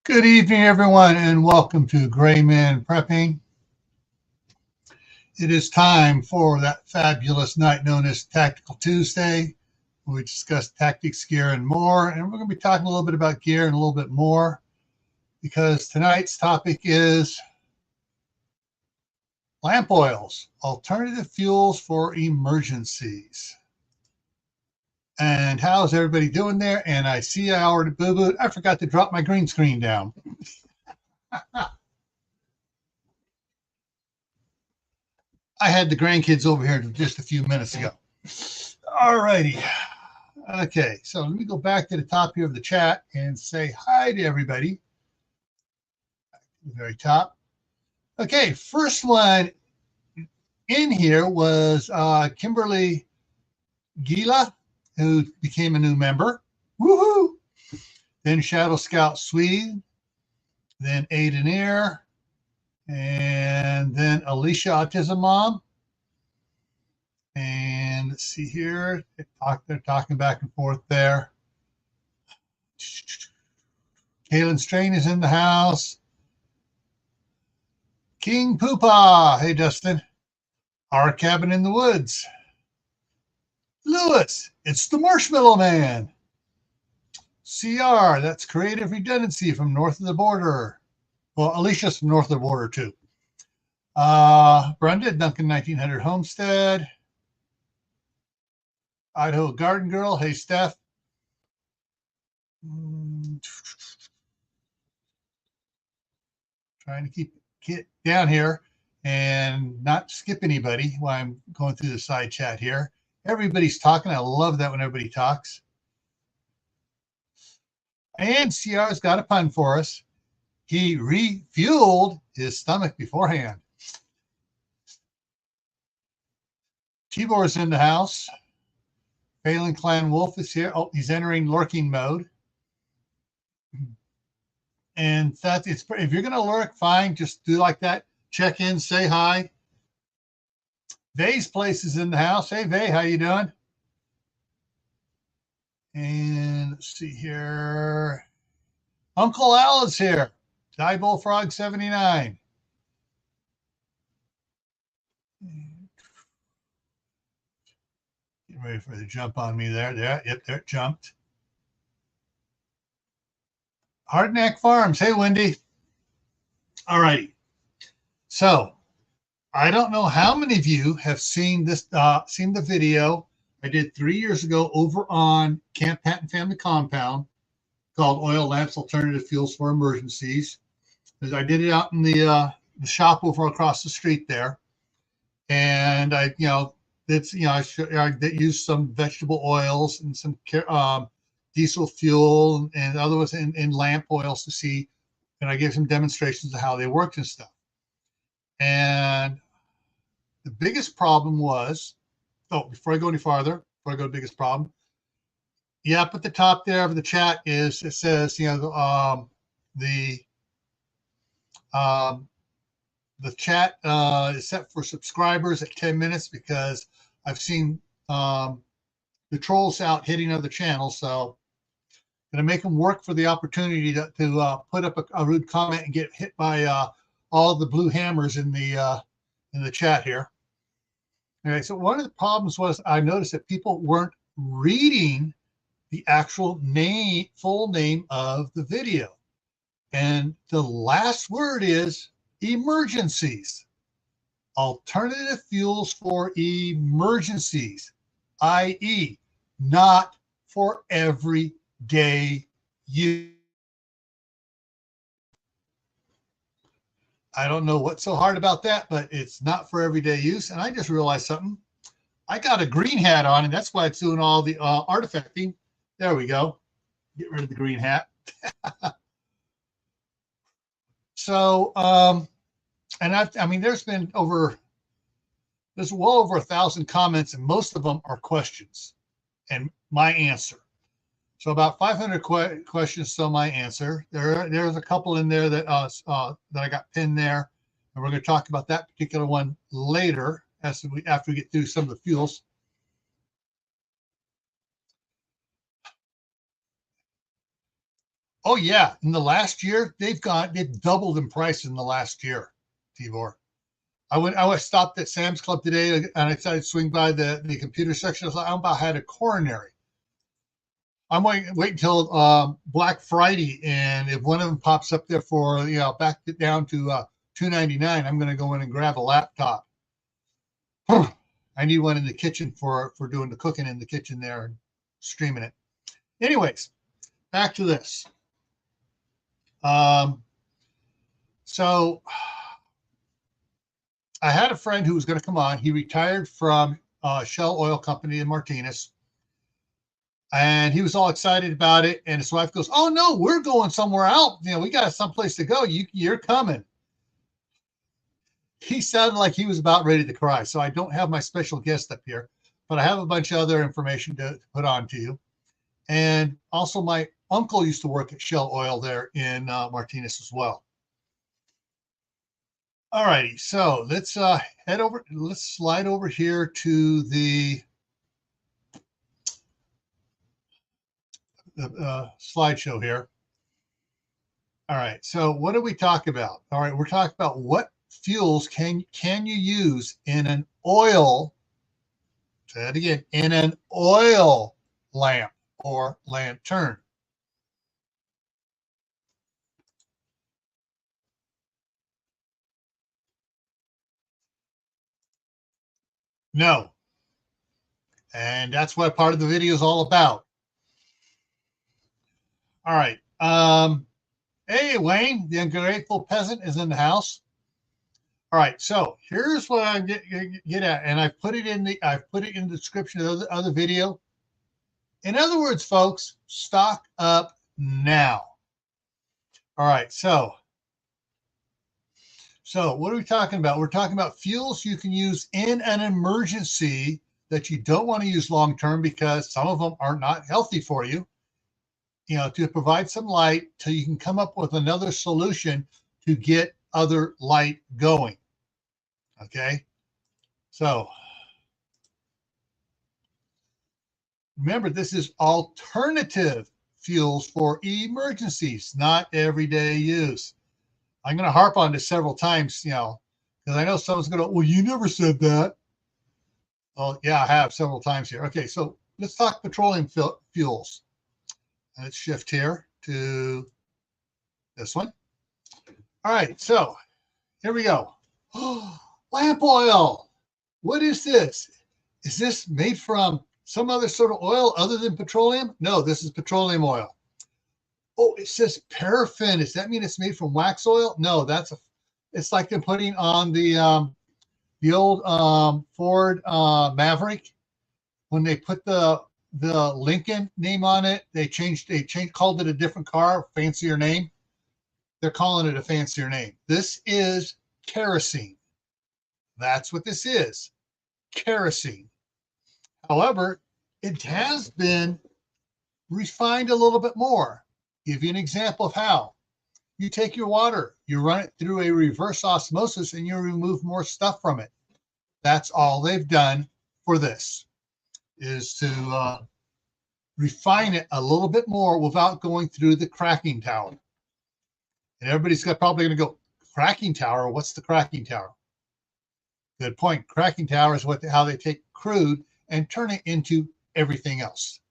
Good evening, everyone, and welcome to Gray Man Prepping. It is time for that fabulous night known as Tactical Tuesday, where we discuss tactics, gear, and more. And we're going to be talking a little bit about gear and a little bit more, because tonight's topic is lamp oils, alternative fuels for emergencies. And how's everybody doing there? And I see I already boo-booed. I forgot to drop my green screen down. I had the grandkids over here just a few minutes ago. All righty. Okay, so let me go back to the top here of the chat and say hi to everybody. The very top. Okay, first one in here was Kimberly Gila, who became a new member. Woohoo! Then Shadow Scout Swede, then Aiden Air, and then Alicia Autism Mom. And let's see here. They're talking back and forth there. Kaylin Strain is in the house. King Poopa. Hey, Dustin. Our Cabin in the Woods. Lewis. It's the Marshmallow Man. CR. That's Creative Redundancy from north of the border. Well, Alicia's from north of the border, too. Brenda, Duncan 1900 Homestead. Idaho Garden Girl. Hey, Steph. Trying to keep it down here and not skip anybody while I'm going through the side chat here. Everybody's talking. I love that when everybody talks. And CR's got a pun for us. He refueled his stomach beforehand. Tibor's in the house. Phelan Clan Wolf is here. Oh, he's entering lurking mode. And that's if you're going to lurk, fine. Just do like that. Check in, say hi. Vay's place is in the house. Hey, Vay, how you doing? And let's see here. Uncle Al is here. Die Bullfrog 79. Get ready for the jump on me there. Yep, there it jumped. Hardneck Farms. Hey, Wendy. All righty. So I don't know how many of you have seen this, seen the video I did 3 years ago over on Camp Patton Family Compound called Oil Lamps Alternative Fuels for Emergencies. I did it out in the shop over across the street there. And I used some vegetable oils and some diesel fuel and others in lamp oils to see, and I gave some demonstrations of how they worked and stuff. And the biggest problem was, before I go any farther, before I go to the biggest problem, up at the top there of the chat it says, the chat is set for subscribers at 10 minutes because I've seen the trolls out hitting other channels. So I'm going to make them work for the opportunity to put up a rude comment and get hit by all the blue hammers in the chat here. Okay, so one of the problems was I noticed that people weren't reading the actual full name of the video. And the last word is emergencies. Alternative fuels for emergencies, i.e., not for everyday use. I don't know what's so hard about that, but it's not for everyday use. And I just realized something. I got a green hat on, and that's why it's doing all the artifacting. There we go. Get rid of the green hat. So, there's well over 1,000 comments, and most of them are questions and my answer. So about 500 questions, so my answer. There's a couple in there that I got pinned there, and we're going to talk about that particular one later after we get through some of the fuels. Oh yeah, in the last year, they've doubled in price in the last year, Tibor. I stopped at Sam's Club today and I decided to swing by the computer section. I was like, I'm about had a coronary. I'm wait until Black Friday, and if one of them pops up there for back it down to $2.99, I'm going to go in and grab a laptop. I need one in the kitchen for doing the cooking in the kitchen there and streaming it. Anyways, back to this. So I had a friend who was going to come on. He retired from Shell Oil Company in Martinez, and he was all excited about it. And his wife goes, "Oh no, we're going somewhere else. We got someplace to go. You're coming." He sounded like he was about ready to cry. So I don't have my special guest up here, but I have a bunch of other information to put on to you. And also, my uncle used to work at Shell Oil there in Martinez as well. All righty, so let's head over. Let's slide over here to the slideshow here. All right, so what do we talk about? All right, we're talking about what fuels can you use in an oil, say that again, in an oil lamp or lantern. No. And that's what part of the video is all about. All right. Hey, Wayne, the ungrateful peasant is in the house. All right. So here's what I'm get at, and I put it in the description of the other video. In other words, folks, stock up now. All right. So what are we talking about? We're talking about fuels you can use in an emergency that you don't want to use long term because some of them are not healthy for you. To provide some light till you can come up with another solution to get other light going. Okay. So remember, this is alternative fuels for emergencies, not everyday use. I'm going to harp on this several times, because I know someone's going to, well, you never said that. Well, yeah, I have several times here. Okay, so let's talk petroleum fuels. Let's shift here to this one. All right, so here we go. Lamp oil. What is this? Is this made from some other sort of oil other than petroleum? No, this is petroleum oil. Oh, it says paraffin. Does that mean it's made from wax oil? No, it's like they're putting on the old Ford Maverick. When they put the Lincoln name on it, they called it a different car, fancier name. They're calling it a fancier name. This is kerosene. That's what this is, kerosene. However, it has been refined a little bit more. Give you an example of how. You take your water, you run it through a reverse osmosis, and you remove more stuff from it. That's all they've done for this, is to refine it a little bit more without going through the cracking tower. And everybody's probably going to go, cracking tower? What's the cracking tower? Good point. Cracking tower is how they take crude and turn it into everything else.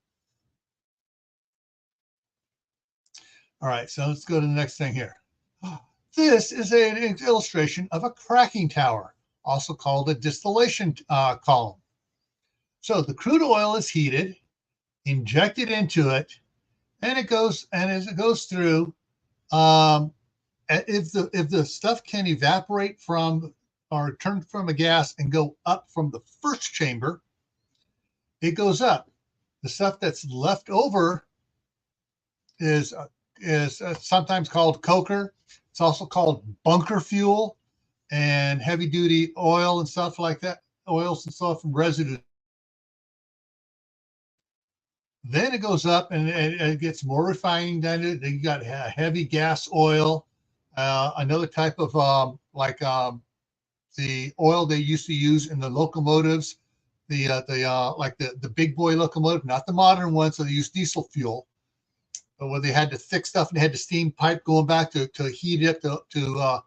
All right, so let's go to the next thing here. This is an illustration of a cracking tower, also called a distillation column. So the crude oil is heated, injected into it, and as it goes through, if the stuff can evaporate from or turn from a gas and go up from the first chamber, it goes up. The stuff that's left over is sometimes called coker. It's also called bunker fuel and heavy duty oil and stuff like that, oils and stuff from residue. Then it goes up and it gets more refining. Then you got heavy gas oil, another type of the oil they used to use in the locomotives, the big boy locomotive, not the modern ones, so they use diesel fuel. but where they had the thick stuff and they had the steam pipe going back to heat it to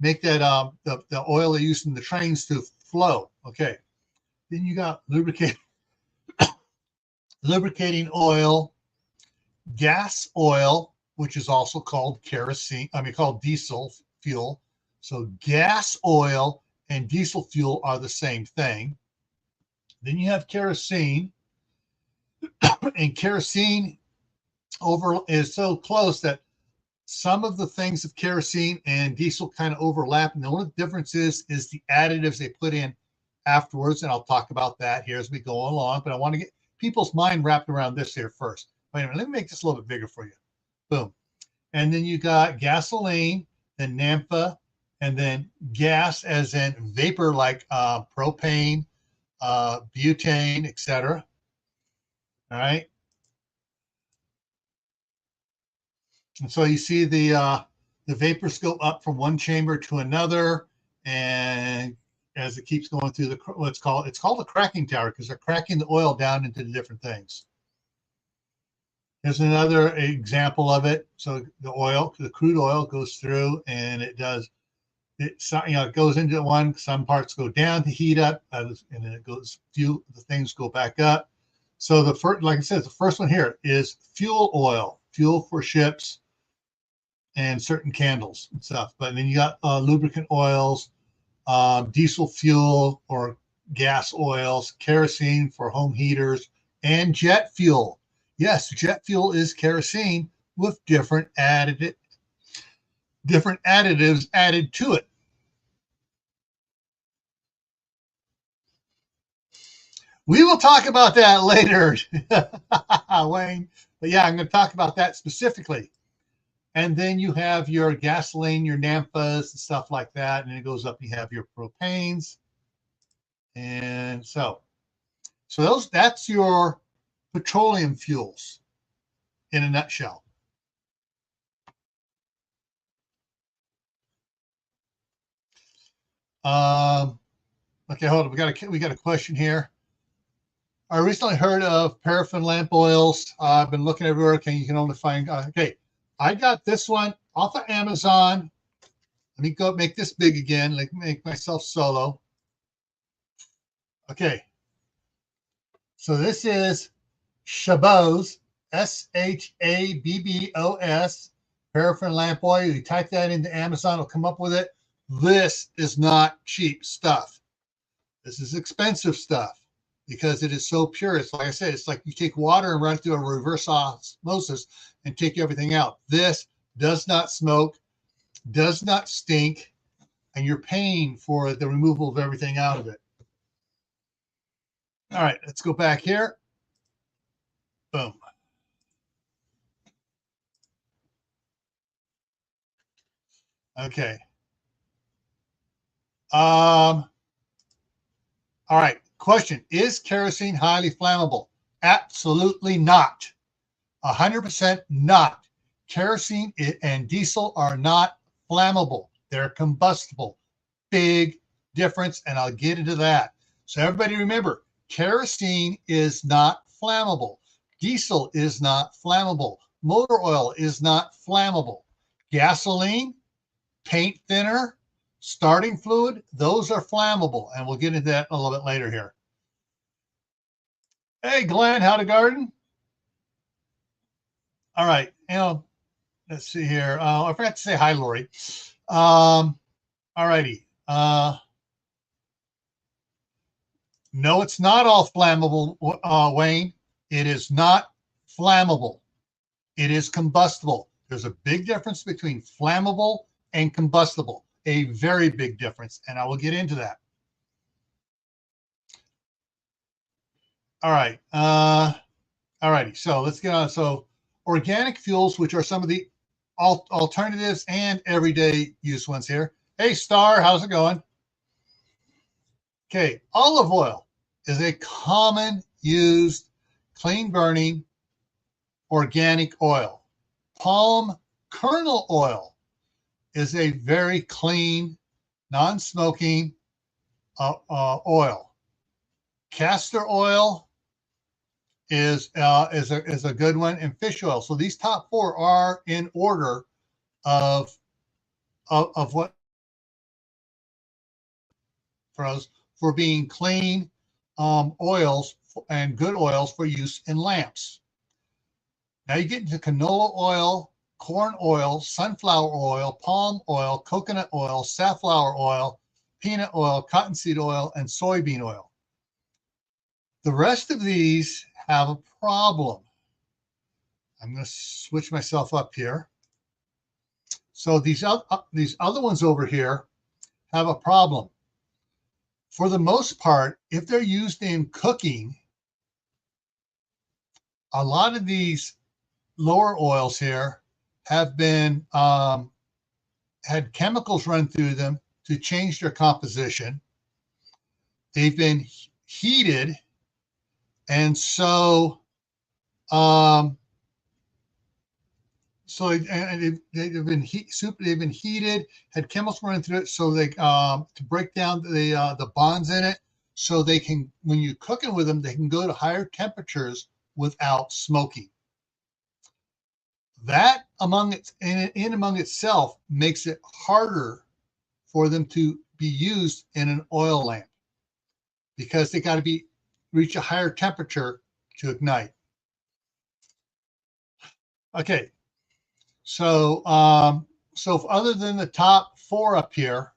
make that the oil they use in the trains to flow. Okay, then you got lubricating oil, gas oil, which is also called kerosene. I mean, called diesel fuel. So gas oil and diesel fuel are the same thing. Then you have kerosene, and kerosene is so close that some of the things of kerosene and diesel kind of overlap. And the only difference is the additives they put in afterwards. And I'll talk about that here as we go along. But I want to get people's mind wrapped around this here first. Wait a minute, let me make this a little bit bigger for you. Boom. And then you got gasoline, then naphtha, and then gas as in vapor like propane, butane, etc. All right. And so you see the vapors go up from one chamber to another, and as it keeps going through it's called a cracking tower because they're cracking the oil down into the different things. Here's another example of it. So the crude oil goes through, and it goes into one. Some parts go down to heat up, and then it goes. The things go back up. So the first, like I said, the first one here is fuel oil, fuel for ships and certain candles and stuff. But then you got lubricant oils, diesel fuel or gas oils, kerosene for home heaters, and jet fuel. Yes, jet fuel is kerosene with different additives added to it. We will talk about that later, Wayne. But yeah, I'm going to talk about that specifically. And then you have your gasoline, your naphthas, and stuff like that. And it goes up. You have your propanes. And so that's your petroleum fuels in a nutshell. Okay, hold on. We got a question here. I recently heard of paraffin lamp oils. I've been looking everywhere. You can only find. Okay, I got this one off of Amazon. Let me go make this big again. Like make myself solo. Okay, so this is Shabbos, Shabbos, paraffin lamp oil. You type that into Amazon, it'll come up with it. This is not cheap stuff. This is expensive stuff because it is so pure. It's like I said, it's like you take water and run it through a reverse osmosis and take everything out. This does not smoke, does not stink, and you're paying for the removal of everything out of it. All right, let's go back here. Boom. Okay. All right. Question: is kerosene highly flammable? Absolutely not. 100% not. Kerosene and diesel are not flammable. They're combustible. Big difference, and I'll get into that. So everybody remember, kerosene is not flammable. Diesel is not flammable. Motor oil is not flammable. Gasoline, paint thinner, starting fluid, those are flammable, and we'll get into that a little bit later here. Hey, Glenn, how'd it garden? All right, let's see here. I forgot to say hi, Lori. All righty. No, it's not all flammable, Wayne. It is not flammable. It is combustible. There's a big difference between flammable and combustible. A very big difference, and I will get into that. All right. All righty. So let's get on. So organic fuels, which are some of the alternatives and everyday use ones here. Hey, Star, how's it going? Okay, olive oil is a common used, clean burning organic oil. Palm kernel oil is a very clean, non-smoking oil. Castor oil is a good one, and fish oil. So these top four are in order of what for being clean oils and good oils for use in lamps. Now you get into canola oil, corn oil, sunflower oil, palm oil, coconut oil, safflower oil, peanut oil, cottonseed oil, and soybean oil. The rest of these have a problem. I'm going to switch myself up here. So these other ones over here have a problem. For the most part, if they're used in cooking, a lot of these lower oils here have been had chemicals run through them to change their composition. They've been heated, and so they've been heated, had chemicals running through it, so they to break down the bonds in it, so they can, when you're cooking with them, they can go to higher temperatures without smoking. That among itself makes it harder for them to be used in an oil lamp, because they got to reach a higher temperature to ignite. Okay, so other than the top four up here,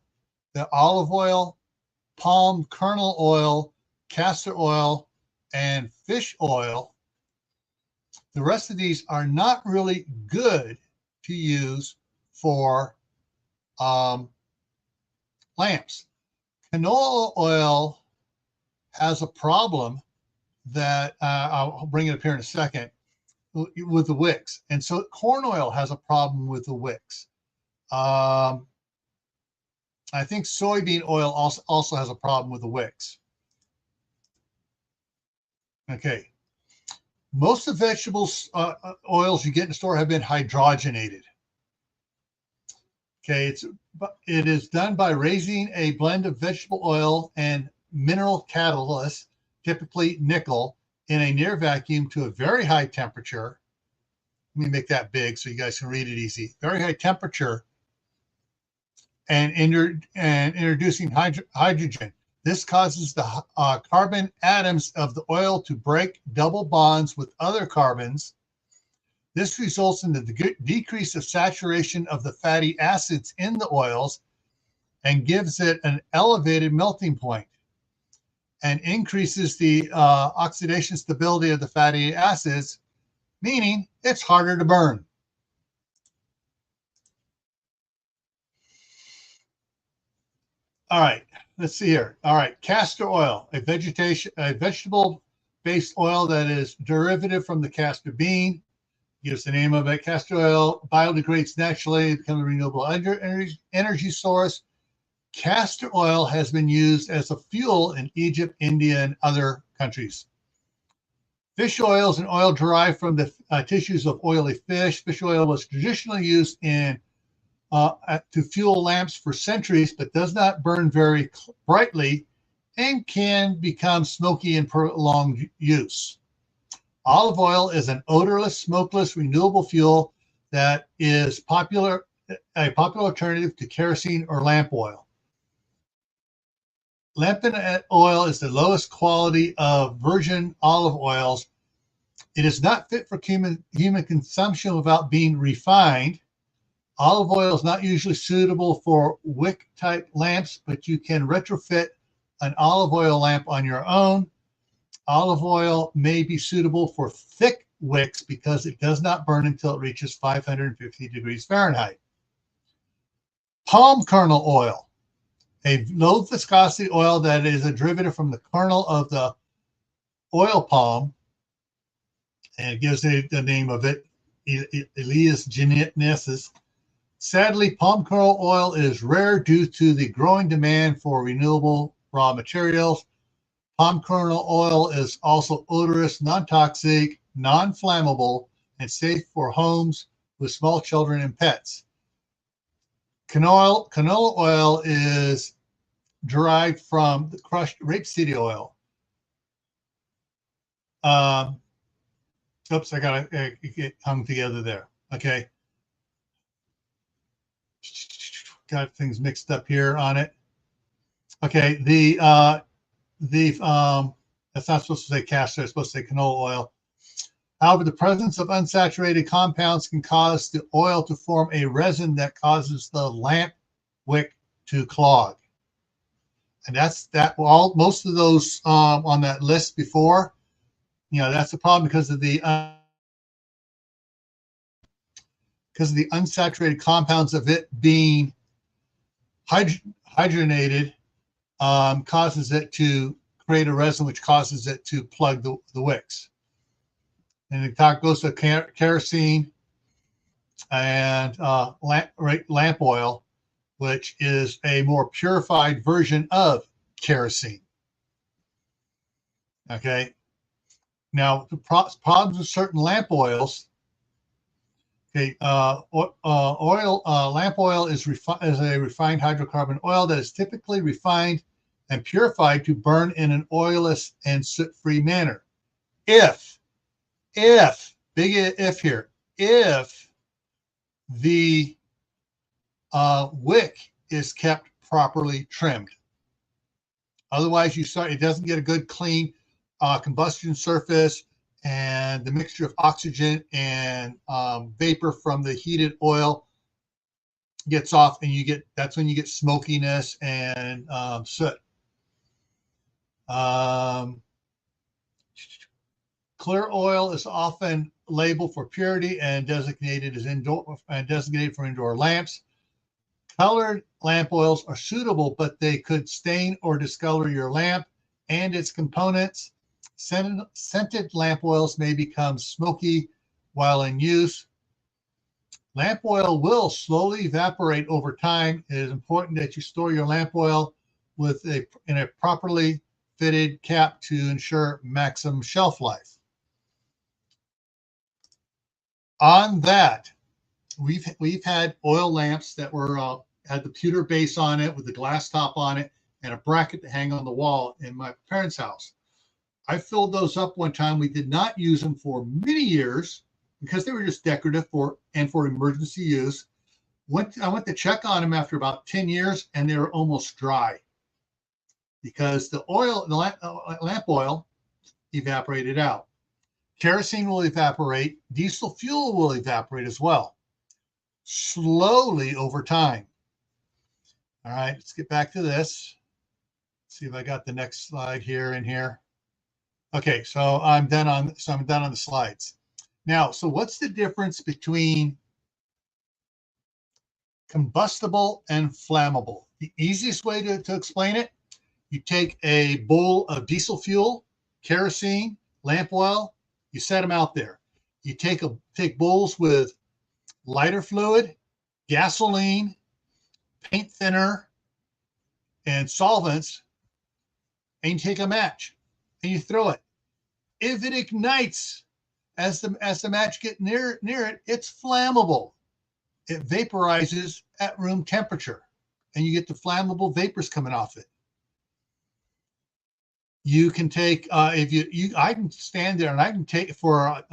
the olive oil, palm kernel oil, castor oil, and fish oil, the rest of these are not really good to use for lamps. Canola oil has a problem that I'll bring it up here in a second, with the wicks. And so corn oil has a problem with the wicks. I think soybean oil also has a problem with the wicks. Okay. Most of the vegetables oils you get in the store have been hydrogenated. Okay, it is done by raising a blend of vegetable oil and mineral catalyst, typically nickel, in a near vacuum to a very high temperature. Let me make that big so you guys can read it easy. Very high temperature, and introducing hydrogen. This causes the carbon atoms of the oil to break double bonds with other carbons. This results in the decrease of saturation of the fatty acids in the oils and gives it an elevated melting point, and increases the oxidation stability of the fatty acids, meaning it's harder to burn. All right, let's see here. All right, castor oil, a vegetable-based oil that is derivative from the castor bean. Gives the name of it. Castor oil biodegrades naturally, becomes a renewable energy source. Castor oil has been used as a fuel in Egypt, India, and other countries. Fish oil is an oil derived from the tissues of oily fish. Fish oil was traditionally used to fuel lamps for centuries, but does not burn very brightly and can become smoky in prolonged use. Olive oil is an odorless, smokeless, renewable fuel that is a popular alternative to kerosene or lamp oil. Lamp oil is the lowest quality of virgin olive oils. It is not fit for human consumption without being refined. Olive oil is not usually suitable for wick-type lamps, but you can retrofit an olive oil lamp on your own. Olive oil may be suitable for thick wicks because it does not burn until it reaches 550 degrees Fahrenheit. Palm kernel oil, a low viscosity oil that is a derivative from the kernel of the oil palm, and it gives it the name of it, Elias genesis. Sadly, palm kernel oil is rare due to the growing demand for renewable raw materials. Palm kernel oil is also odorous, non-toxic, non-flammable, and safe for homes with small children and pets. Canola oil is derived from the crushed rapeseed oil. Oops, I got to get hung together there. Okay. Got things mixed up here on it. Okay, that's not supposed to say castor, it's supposed to say canola oil. However, the presence of unsaturated compounds can cause the oil to form a resin that causes the lamp wick to clog. And that's all most of those on that list before, that's the problem because of the unsaturated compounds of it being hydrogenated causes it to create a resin, which causes it to plug the wicks. And the talk goes to kerosene and lamp oil, which is a more purified version of kerosene. Okay. Now, the problems with certain lamp oils. Okay, lamp oil is a refined hydrocarbon oil that is typically refined and purified to burn in an oilless and soot-free manner. If big if here, if the wick is kept properly trimmed. Otherwise, it doesn't get a good clean combustion surface, and the mixture of oxygen and vapor from the heated oil gets off, and that's when you get smokiness and soot. Clear oil is often labeled for purity and designated for indoor lamps. Colored lamp oils are suitable, but they could stain or discolor your lamp and its components. Scented lamp oils may become smoky while in use. Lamp oil will slowly evaporate over time. It is important that you store your lamp oil in a properly fitted cap to ensure maximum shelf life. On that, we've had oil lamps that had the pewter base on it with the glass top on it and a bracket to hang on the wall in my parents' house. I filled those up one time. We did not use them for many years because they were just decorative for emergency use. I went to check on them after about 10 years, and they were almost dry because the lamp oil evaporated out. Kerosene will evaporate. Diesel fuel will evaporate as well, slowly over time. All right, let's get back to this. Let's see if I got the next slide here and here. Okay, so I'm done on the slides. Now, so what's the difference between combustible and flammable? The easiest way to explain it, you take a bowl of diesel fuel, kerosene, lamp oil, you set them out there. You take bowls with lighter fluid, gasoline, paint thinner, and solvents, and you take a match and you throw it. If it ignites as the match gets near it, it's flammable. It vaporizes at room temperature, and you get the flammable vapors coming off it. You can take I can stand there and I can take for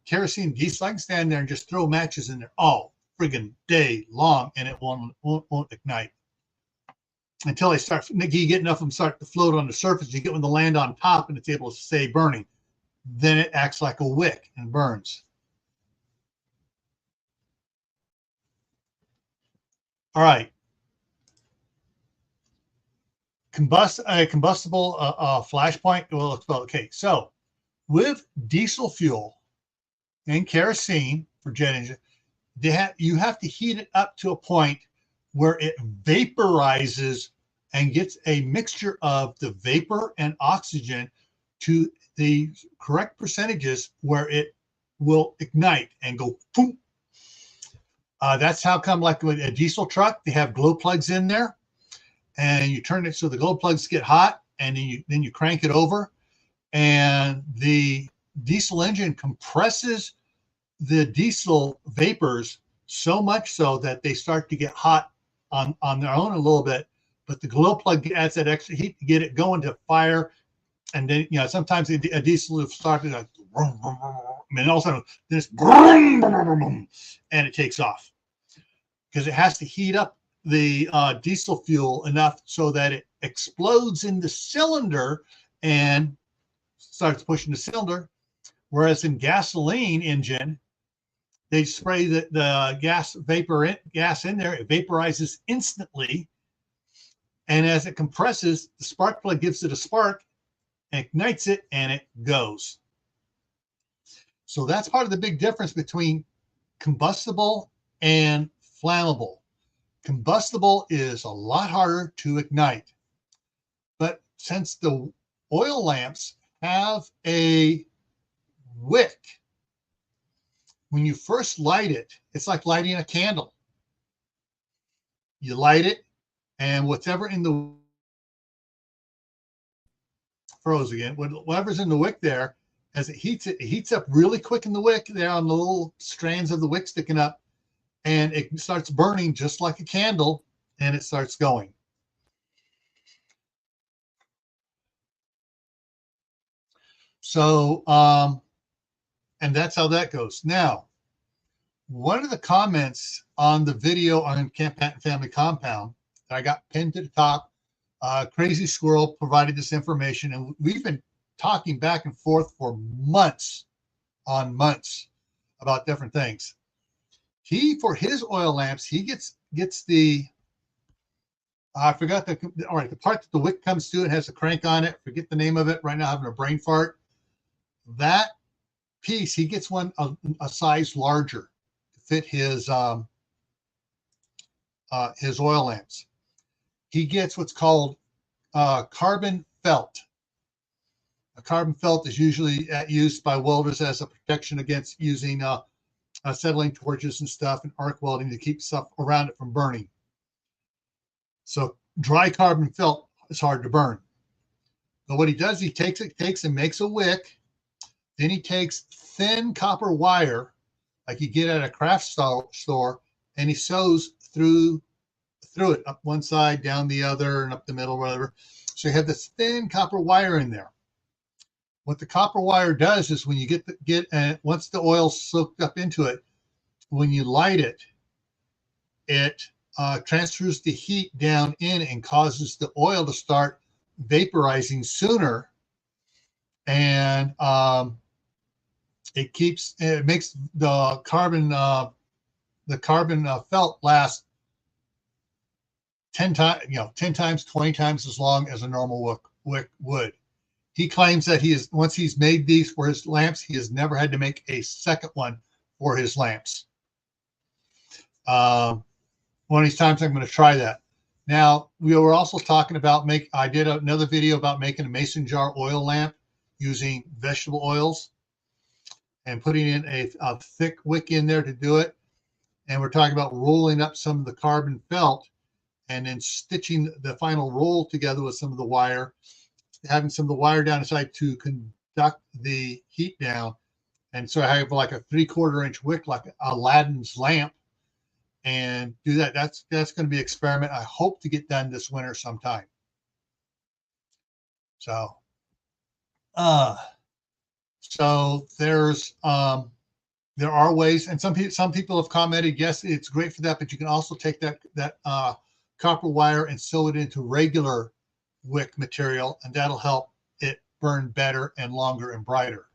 kerosene diesel. I can stand there and just throw matches in there all friggin' day long, and it won't ignite until you get enough of them start to float on the surface. You get when they land on top and it's able to stay burning. Then it acts like a wick and burns. All right. Combustible flashpoint. Well, okay. So with diesel fuel and kerosene for jet engine, you have to heat it up to a point where it vaporizes and gets a mixture of the vapor and oxygen to the correct percentages where it will ignite and go boom. That's how come, like with a diesel truck, they have glow plugs in there, and you turn it so the glow plugs get hot, and then you crank it over, and the diesel engine compresses the diesel vapors so much so that they start to get hot on their own a little bit, but the glow plug adds that extra heat to get it going to fire. And then, sometimes a diesel will start to like, And all of a sudden, this boom, boom, boom, boom, and it takes off because it has to heat up the diesel fuel enough so that it explodes in the cylinder and starts pushing the cylinder. Whereas in gasoline engine, they spray the gas in there, it vaporizes instantly. And as it compresses, the spark plug gives it a spark, ignites it, and it goes. So that's part of the big difference between combustible and flammable. Combustible is a lot harder to ignite. But since the oil lamps have a wick, when you first light it, it's like lighting a candle. You light it, and whatever in the froze again, whatever's in the wick there, as it heats up really quick in the wick there on the little strands of the wick sticking up, and it starts burning just like a candle, and it starts going. So, and that's how that goes. Now, one of the comments on the video on Camp Patton Family Compound that I got pinned to the top, Crazy Squirrel provided this information, and we've been talking back and forth for months on months about different things. For his oil lamps, he gets the, I forgot the part that the wick comes to and has a crank on it. Forget the name of it right now, having a brain fart. That piece, he gets one a size larger to fit his oil lamps. He gets what's called carbon felt. A carbon felt is usually used by welders as a protection against using acetylene torches and stuff and arc welding to keep stuff around it from burning. So dry carbon felt is hard to burn. But what he does, he takes and makes a wick. Then he takes thin copper wire, like you get at a craft store, and he sews through it, up one side, down the other, and up the middle, whatever. So you have this thin copper wire in there. What the copper wire does is when you once the oil's soaked up into it, when you light it, it transfers the heat down in and causes the oil to start vaporizing sooner, and it makes the carbon felt last 10 times, 20 times as long as a normal wick would. He claims that once he's made these for his lamps, he has never had to make a second one for his lamps. One of these times I'm going to try that. Now, we were also talking about I did another video about making a mason jar oil lamp using vegetable oils and putting in a thick wick in there to do it. And we're talking about rolling up some of the carbon felt and then stitching the final roll together with some of the wire, having some of the wire down inside to conduct the heat down. And so I have like a 3/4 inch wick, like Aladdin's lamp, and do that. That's going to be an experiment. I hope to get done this winter sometime. So, there are ways, and some people have commented, yes, it's great for that, but you can also take that copper wire and sew it into regular wick material, and that'll help it burn better and longer and brighter.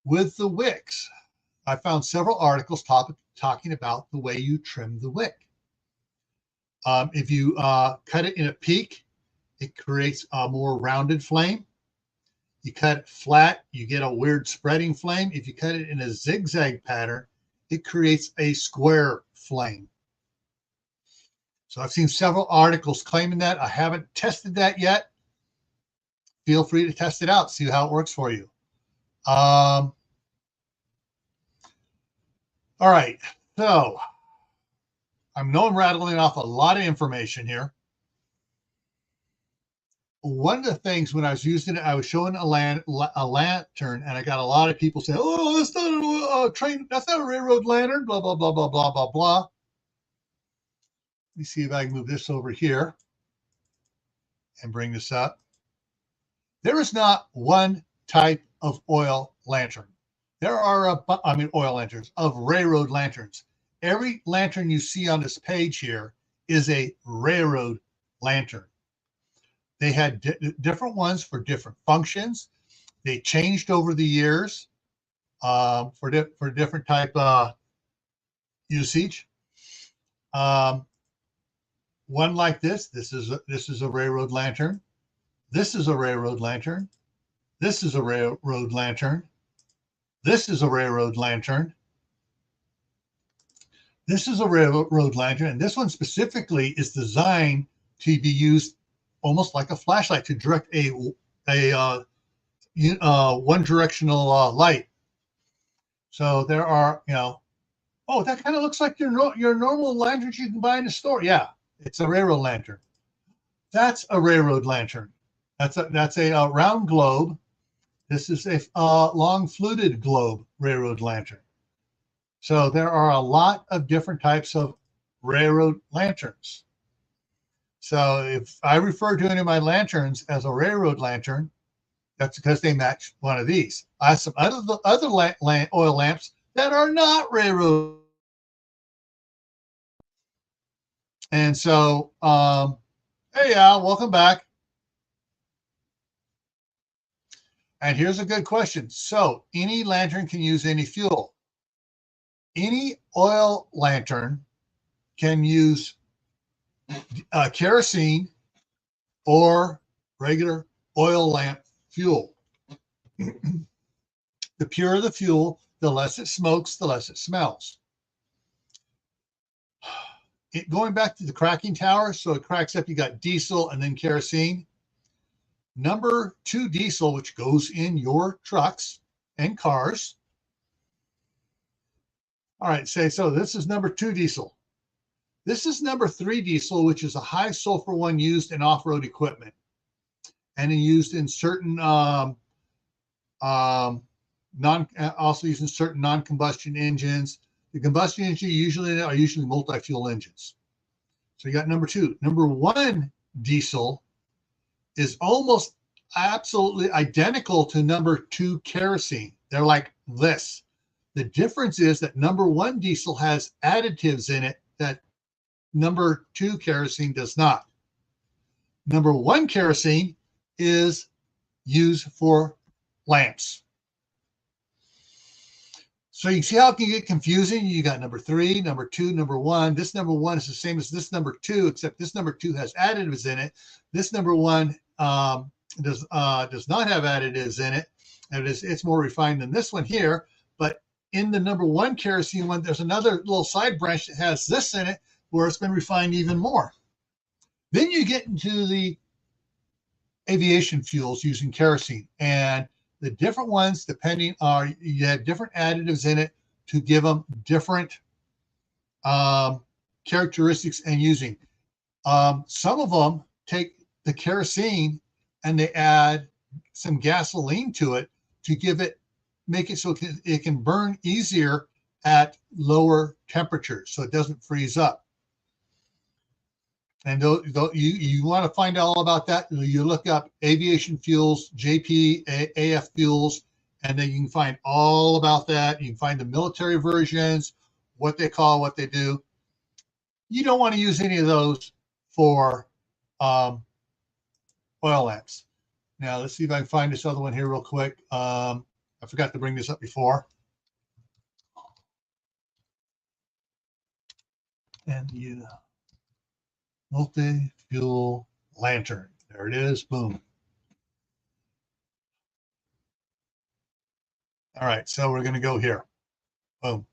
With the wicks, I found several articles talking about the way you trim the wick. If you cut it in a peak, it creates a more rounded flame. You cut it flat, you get a weird spreading flame. If you cut it in a zigzag pattern, it creates a square flame. So I've seen several articles claiming that. I haven't tested that yet. Feel free to test it out, see how it works for you. All right, so I know I'm rattling off a lot of information here. One of the things when I was using it, I was showing a lantern, and I got a lot of people saying, "Oh, that's not a train. That's not a railroad lantern." Blah blah blah blah blah blah blah. Let me see if I can move this over here and bring this up. There is not one type of oil lantern. There are, oil lanterns, of railroad lanterns. Every lantern you see on this page here is a railroad lantern. They had different ones for different functions. They changed over the years for different type usage. One like this is a railroad lantern. This is a railroad lantern. This is a railroad lantern. This is a railroad lantern. This is a railroad lantern, and this one specifically is designed to be used almost like a flashlight to direct a one-directional light. So there are, oh, that kind of looks like your normal lanterns you can buy in the store. Yeah, it's a railroad lantern. That's a railroad lantern. That's a round globe. This is a long fluted globe railroad lantern. So there are a lot of different types of railroad lanterns. So if I refer to any of my lanterns as a railroad lantern, that's because they match one of these. I have some other oil lamps that are not railroad. And so, hey, Al, welcome back. And here's a good question. So any lantern can use any fuel. Any oil lantern can use kerosene or regular oil lamp fuel. The purer the fuel, the less it smokes, the less it smells. Going back to the cracking tower, so it cracks up, you got diesel and then kerosene. Number 2 diesel, which goes in your trucks and cars. All right, so this is number 2 diesel. This is number 3 diesel, which is a high sulfur one used in off-road equipment and used in certain also used in certain non-combustion engines. The combustion engines are usually multi-fuel engines. So you got number 2. Number 1 diesel is almost absolutely identical to number 2 kerosene. They're like this. The difference is that number 1 diesel has additives in it that number 2 kerosene does not. Number 1 kerosene is used for lamps. So you see how it can get confusing. You got number 3, number 2, number 1. This number 1 is the same as this number 2, except this number 2 has additives in it. This number 1 does not have additives in it. And it's more refined than this one here. But in the number 1 kerosene one, there's another little side branch that has this in it where it's been refined even more. Then you get into the aviation fuels using kerosene, and the different ones, depending on, you have different additives in it to give them different characteristics and using. Some of them take the kerosene and they add some gasoline to it to make it so it can burn easier at lower temperatures, so it doesn't freeze up. And you want to find out all about that, you look up aviation fuels, JP, AF fuels, and then you can find all about that. You can find the military versions, what they call, what they do. You don't want to use any of those for oil lamps. Now, let's see if I can find this other one here real quick. I forgot to bring this up before. And multi-fuel lantern. There it is. Boom. All right, so we're going to go here. Boom.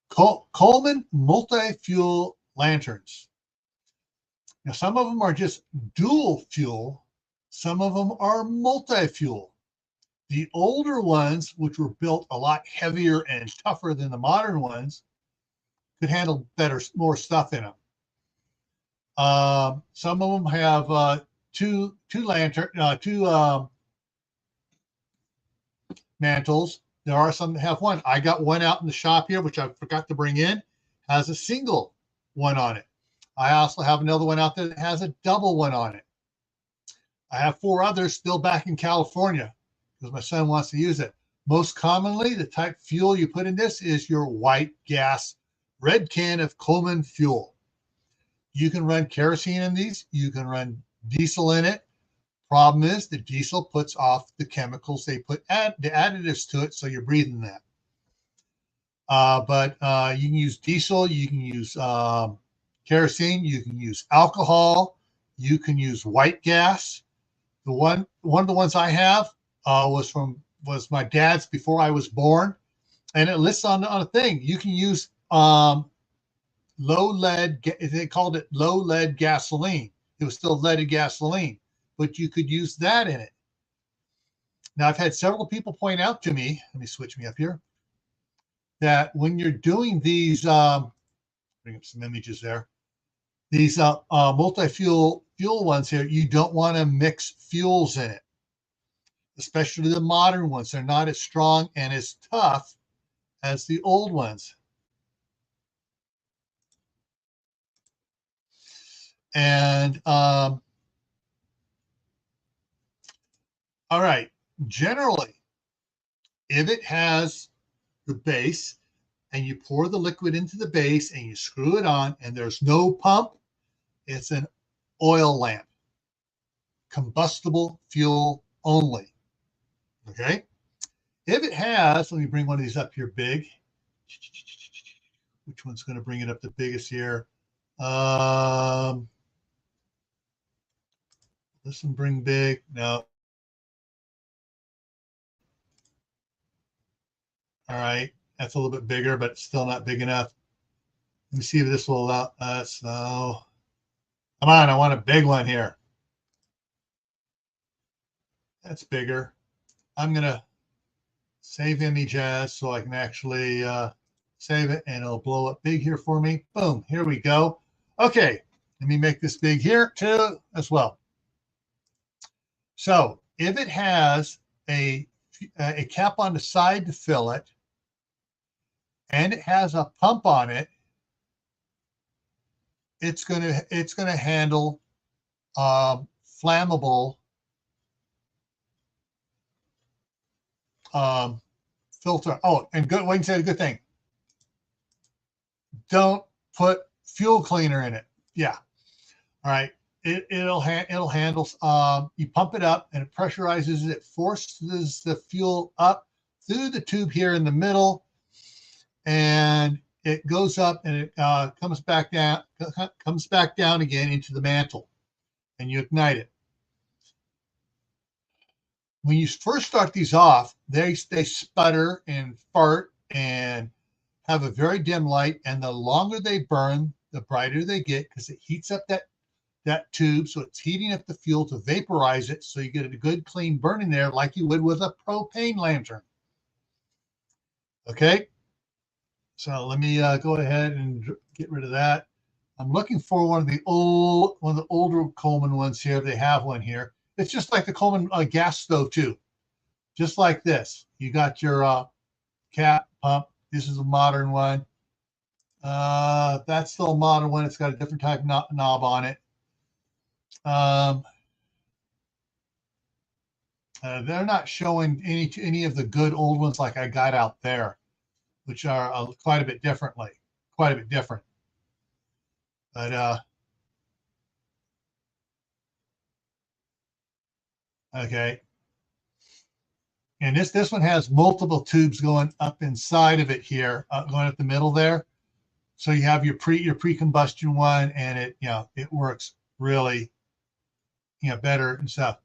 Coleman multi-fuel lanterns. Now, some of them are just dual fuel. Some of them are multi-fuel. The older ones, which were built a lot heavier and tougher than the modern ones, could handle more stuff in them. Some of them have two mantles. There are some that have one. I got one out in the shop here, which I forgot to bring in, has a single one on it. I also have another one out there that has a double one on it. I have 4 others still back in California because my son wants to use it. Most commonly, the type fuel you put in this is your white gas, red can of Coleman fuel. You can run kerosene in these. You can run diesel in it. Problem is the diesel puts off the chemicals they put the additives to it, so you're breathing that. But you can use diesel, you can use kerosene, you can use alcohol, you can use white gas. One of the ones I have was my dad's before I was born, and it lists on a thing. You can use low lead. They called it low lead gasoline. It was still leaded gasoline, but you could use that in it. Now, I've had several people point out to me, let me switch me up here, that when you're doing these, bring up some images there, these multi-fuel ones here, you don't want to mix fuels in it, especially the modern ones. They're not as strong and as tough as the old ones. And all right, generally, if it has the base and you pour the liquid into the base and you screw it on and there's no pump, it's an oil lamp, combustible fuel only. Okay. If it has, let me bring one of these up here big. Which one's going to bring it up the biggest here? This one bring big. No. All right. That's a little bit bigger, but still not big enough. Let me see if this will allow us. No. Come on. I want a big one here. That's bigger. I'm going to save image as so I can actually save it, and it'll blow up big here for me. Boom. Here we go. Okay. Let me make this big here too as well. So if it has a cap on the side to fill it, and it has a pump on it, it's gonna handle flammable filter. Oh, and good. Wait and say a good thing. Don't put fuel cleaner in it. Yeah. All right. It'll handle. You pump it up and it pressurizes it. Forces the fuel up through the tube here in the middle, and it goes up and it comes back down. Comes back down again into the mantle, and you ignite it. When you first start these off, they sputter and fart and have a very dim light. And the longer they burn, the brighter they get, because it heats up that tube. So it's heating up the fuel to vaporize it. So you get a good clean burn in there like you would with a propane lantern. Okay. So let me go ahead and get rid of that. I'm looking for one of the older Coleman ones here. They have one here. It's just like the Coleman gas stove too. Just like this. You got your cap pump. This is a modern one. That's still a modern one. It's got a different type of knob on it. They're not showing any of the good old ones like I got out there, which are quite a bit different. But okay. And this one has multiple tubes going up inside of it here, going up the middle there. So you have your pre-combustion one, and it works really better and stuff.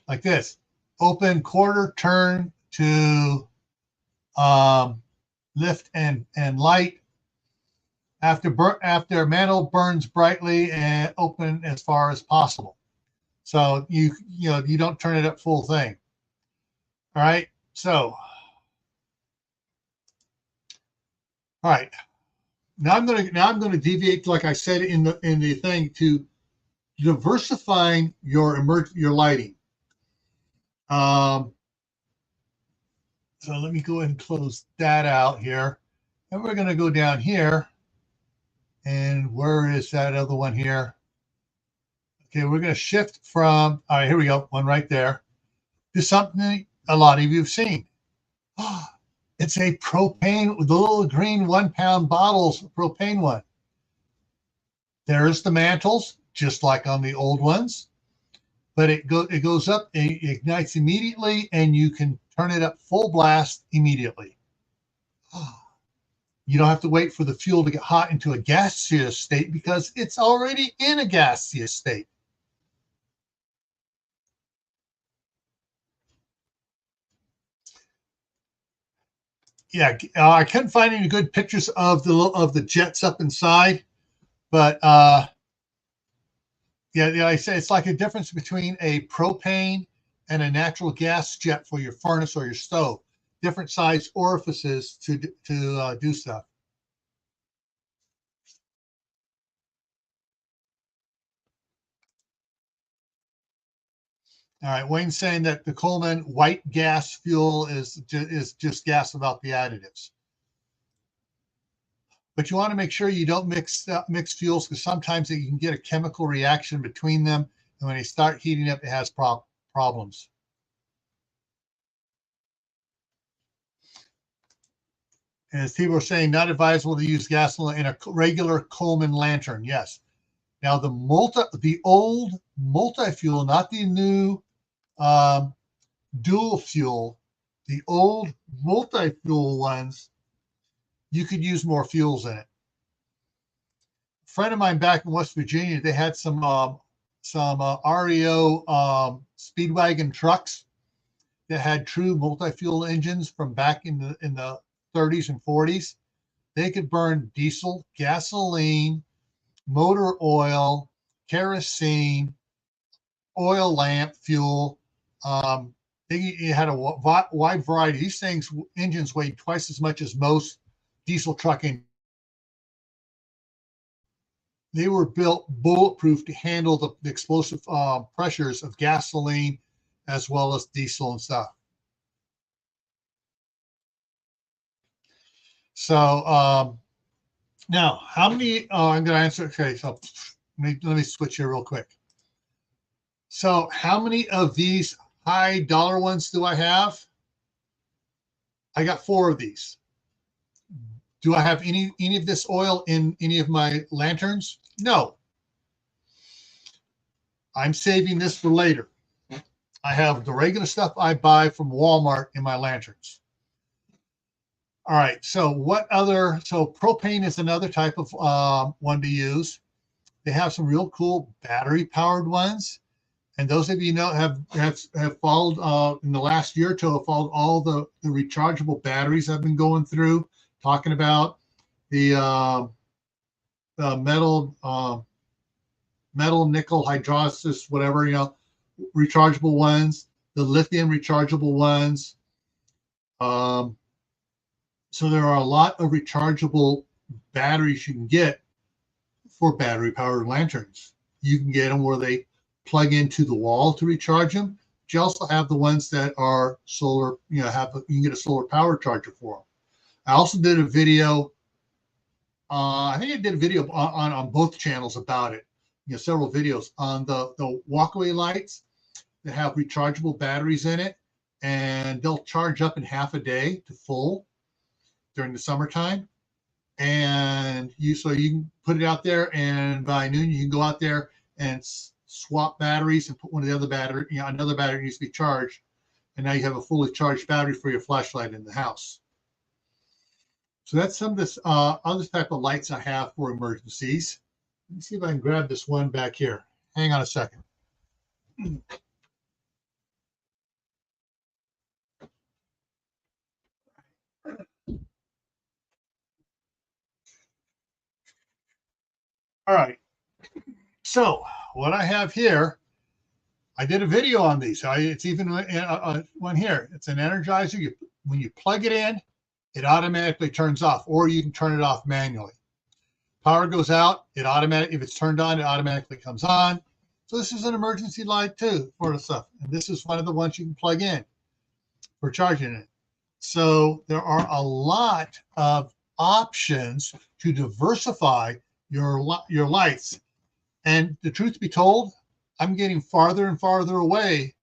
Like this. Open quarter turn to lift and light. After mantle burns brightly and open as far as possible. So you don't turn it up full thing. All right. So, all right. Now I'm gonna deviate, like I said in the thing, to diversifying your lighting. So let me go ahead and close that out here, and we're gonna go down here. And where is that other one here? Okay, we're going to shift from, all right, here we go, one right there. This is something a lot of you have seen. It's a propane, the little green 1 pound bottles, propane one. There's the mantles, just like on the old ones, but it goes up, it ignites immediately, and you can turn it up full blast immediately. You don't have to wait for the fuel to get hot into a gaseous state because it's already in a gaseous state. Yeah, I couldn't find any good pictures of the jets up inside, but yeah, I say it's like a difference between a propane and a natural gas jet for your furnace or your stove. Different size orifices to do stuff. All right, Wayne's saying that the Coleman white gas fuel is just gas without the additives. But you want to make sure you don't mix fuels, because sometimes you can get a chemical reaction between them, and when they start heating up, it has problems. And as people are saying, not advisable to use gasoline in a regular Coleman lantern. Yes. Now the old multi-fuel, not the new dual fuel, the old multi-fuel ones, you could use more fuels in it. A friend of mine back in West Virginia, they had some REO Speedwagon trucks that had true multi-fuel engines from back in the 30s and 40s. They could burn diesel, gasoline, motor oil, kerosene, oil lamp fuel. They had a wide variety. These things, engines weighed twice as much as most diesel trucking. They were built bulletproof to handle the explosive pressures of gasoline as well as diesel and stuff. So now, how many? I'm going to answer. Okay, so let me switch here real quick. So, how many of these high dollar ones do I have? I got 4 of these. Do I have any of this oil in any of my lanterns? No. I'm saving this for later. I have the regular stuff I buy from Walmart in my lanterns. All right. So what other? So propane is another type of one to use. They have some real cool battery powered ones. And those of you know have followed in the last year or two, have followed all the rechargeable batteries I've been going through, talking about the metal nickel hydrolysis, whatever, rechargeable ones, the lithium rechargeable ones. So there are a lot of rechargeable batteries you can get for battery powered lanterns. You can get them where they plug into the wall to recharge them. But you also have the ones that are solar, you can get a solar power charger for them. I also did a video. I think I did a video on both channels about it. Several videos on the walkway lights that have rechargeable batteries in it, and they'll charge up in half a day to full during the summertime. And you can put it out there, and by noon you can go out there and swap batteries and put one of the other battery, another battery needs to be charged, and now you have a fully charged battery for your flashlight in the house. So that's some of this other type of lights I have for emergencies. Let me see if I can grab this one back here. Hang on a second. All right. So what I have here, I did a video on these. It's even one here. It's an Energizer. When you plug it in, it automatically turns off, or you can turn it off manually. Power goes out, if it's turned on, it automatically comes on. So this is an emergency light too for the stuff. And this is one of the ones you can plug in for charging it. So there are a lot of options to diversify your lights. And the truth be told, I'm getting farther and farther away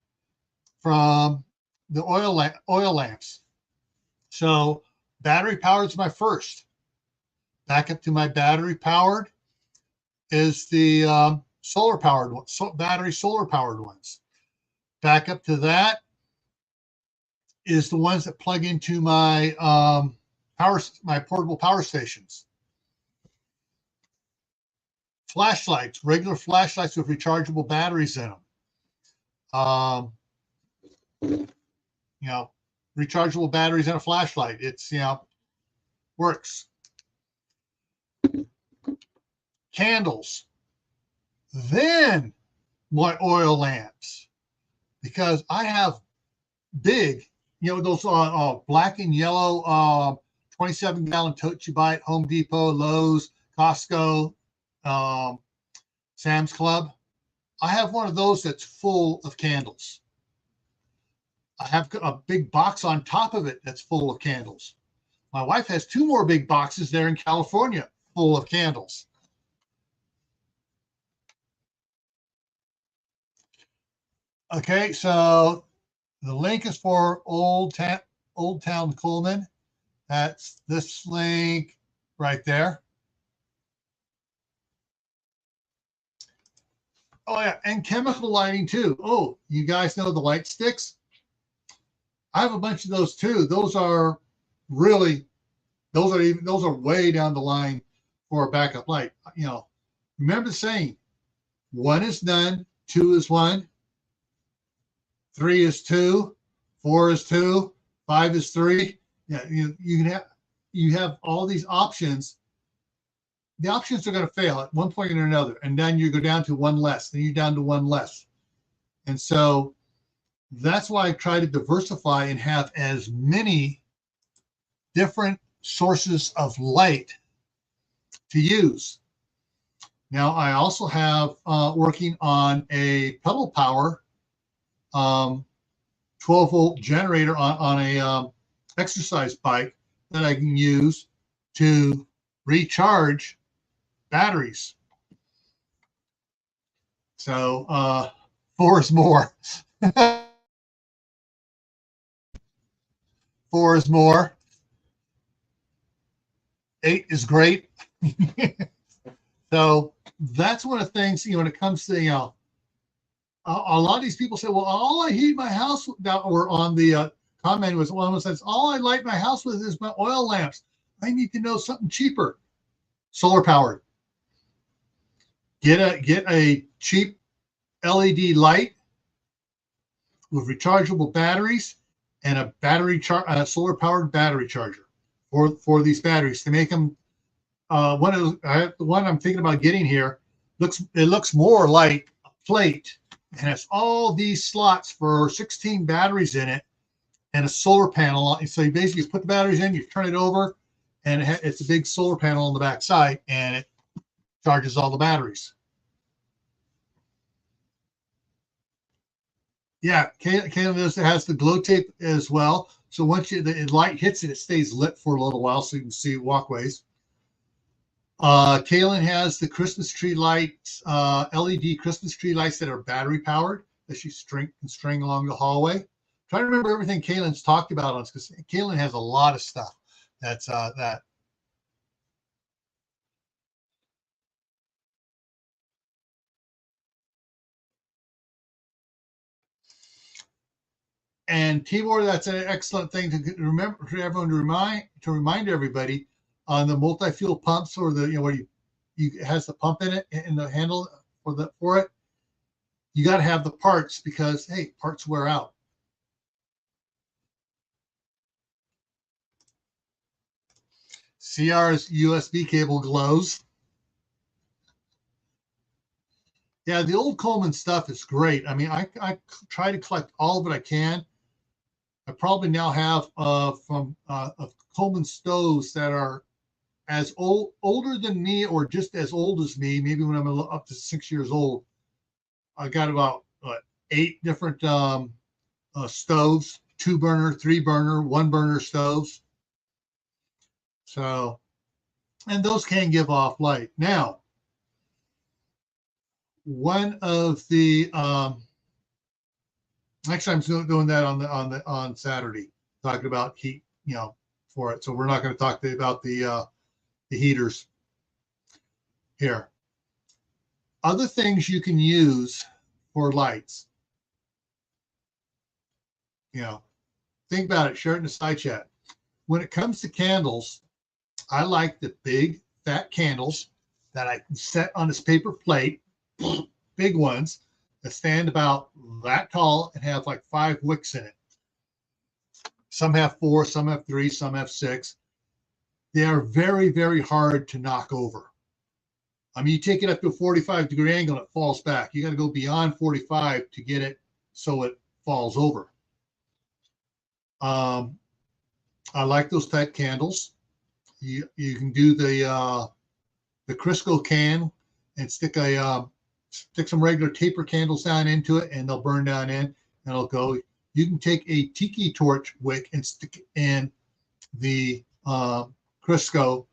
from the oil lamps. So battery powered is my first. Back up to my battery powered is the solar powered one, battery solar powered ones. Back up to that is the ones that plug into my my portable power stations. Flashlights, regular flashlights with rechargeable batteries in them. You know, rechargeable batteries in a flashlight. It's, you know, works. Candles. Then my oil lamps, because I have big, you know, those black and yellow 27-gallon totes you buy at Home Depot, Lowe's, Costco, Sam's Club. I have one of those that's full of candles. I have a big box on top of it that's full of candles. My wife has 2 more big boxes there in California full of candles. Okay, so the link is for Old Town Coleman. That's this link right there. Oh yeah, and chemical lighting too. Oh, you guys know the light sticks? I have a bunch of those too. Those are really, those are way down the line for a backup light. You know, remember saying 1 is none, 2 is 1, 3 is 2, 4 is 2, 5 is 3. Yeah, you have all these options. The options are going to fail at one point or another, and then you go down to 1 less, then you're down to 1 less. And so that's why I try to diversify and have as many different sources of light to use. Now, I also have working on a pedal power 12-volt generator on a exercise bike that I can use to recharge batteries. So 4 is more. 4 is more. 8 is great. So that's one of the things, you know, when it comes to, you know, a lot of these people say, well, all I heat my house with, or on the comment was one says, all I light my house with is my oil lamps. I need to know something cheaper. Solar powered. Get a cheap LED light with rechargeable batteries and a solar powered battery charger for these batteries to make them. The one I'm thinking about getting here looks more like a plate, and has all these slots for 16 batteries in it and a solar panel. So you basically put the batteries in, you turn it over, and it's a big solar panel on the back side, and it charges all the batteries. Yeah, Kaylin has the glow tape as well. So once the light hits it, it stays lit for a little while so you can see walkways. Kaylin has the Christmas tree lights, LED Christmas tree lights that are battery powered that she can string along the hallway. Try to remember everything Kaylin's talked about on this, because Kaylin has a lot of stuff that's that. And Tibor, that's an excellent thing to remember for everyone to remind everybody on the multi-fuel pumps, or the, you know, where it has the pump in it and the handle for it. You got to have the parts, because hey, parts wear out. CR's USB cable glows. Yeah, the old Coleman stuff is great. I mean, I try to collect all of it I can. I probably now have from Coleman stoves that are as older than me, or just as old as me. Maybe when I'm up to 6 years old, I got about 8 different stoves: 2-burner, 3-burner, 1-burner stoves. So, and those can give off light. Now, one of the Next time I'm doing that on Saturday, talking about heat, for it. So we're not going to talk about the heaters here. Other things you can use for lights. Think about it. Share it in the side chat. When it comes to candles, I like the big fat candles that I can set on this paper plate, big ones that stand about that tall and have like 5 wicks in it. Some have 4, some have 3, some have 6. They are very, very hard to knock over. I mean, you take it up to a 45-degree angle and it falls back. You got to go beyond 45 to get it so it falls over. I like those type candles. You can do the Crisco can and stick some regular taper candles down into it, and they'll burn down in, and it'll go. You can take a tiki torch wick and stick it in the Crisco,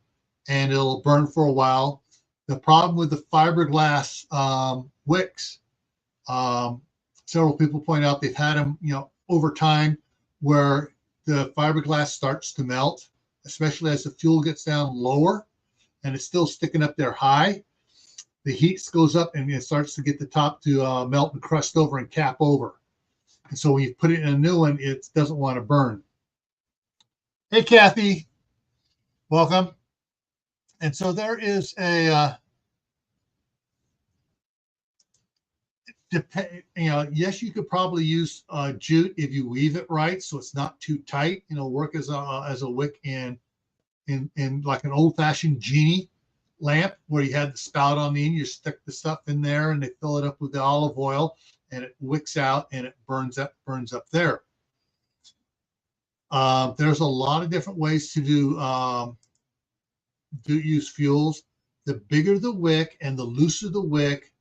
and it'll burn for a while. The problem with the fiberglass wicks, several people point out they've had them, over time, where the fiberglass starts to melt, especially as the fuel gets down lower and it's still sticking up there high. The heat goes up and it starts to get the top to melt and crust over and cap over. And so when you put it in a new one, it doesn't want to burn. Hey, Kathy, welcome. And so there is yes, you could probably use jute if you weave it right, so it's not too tight. Work as a wick in like an old-fashioned genie lamp where you had the spout on the end. You stick the stuff in there, and they fill it up with the olive oil, and it wicks out and it burns up there. There's a lot of different ways to use fuels. The bigger the wick and the looser the wick,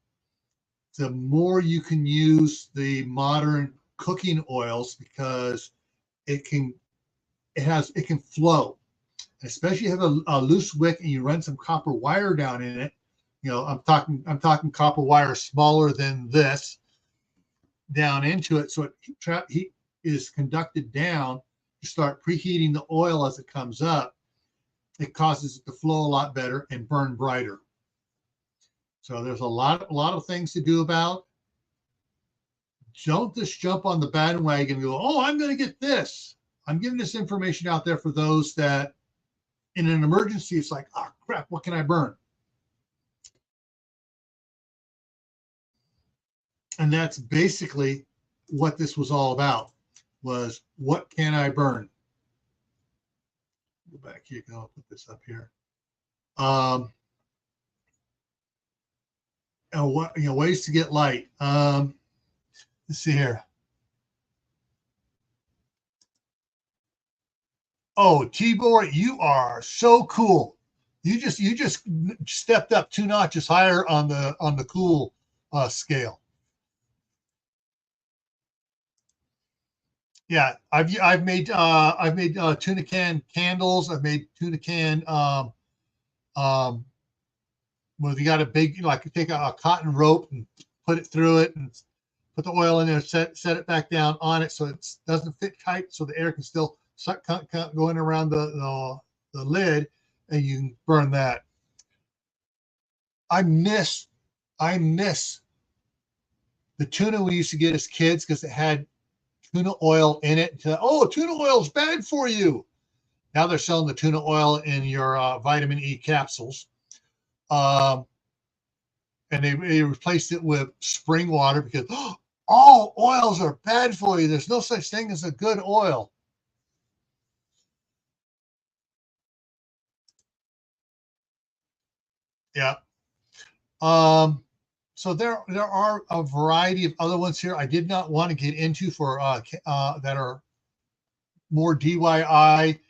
the more you can use the modern cooking oils, because it can flow. Especially if you have a loose wick and you run some copper wire down in it. I'm talking copper wire smaller than this down into it, so heat is conducted down. You start preheating the oil as it comes up. It causes it to flow a lot better and burn brighter. So there's a lot of things to do about. Don't just jump on the bandwagon and go, oh, I'm going to get this. I'm giving this information out there for those that, in an emergency, it's like, oh, crap, what can I burn? And that's basically what this was all about, was what can I burn? Go back here. I'll put this up here. And what, ways to get light. Let's see here. Oh, Tibor, you are so cool. You just stepped up 2 notches higher on the cool scale. Yeah, I've made tuna can candles. I've made tuna can where you got a big, you take a cotton rope and put it through it and put the oil in there, set it back down on it so it doesn't fit tight, so the air can still go in around the lid, and you can burn that. I miss the tuna we used to get as kids, because it had tuna oil in it. Oh, tuna oil is bad for you. Now they're selling the tuna oil in your vitamin E capsules. And they replaced it with spring water, because all oils are bad for you. There's no such thing as a good oil. Yeah. So there are a variety of other ones here I did not want to get into for that are more DIY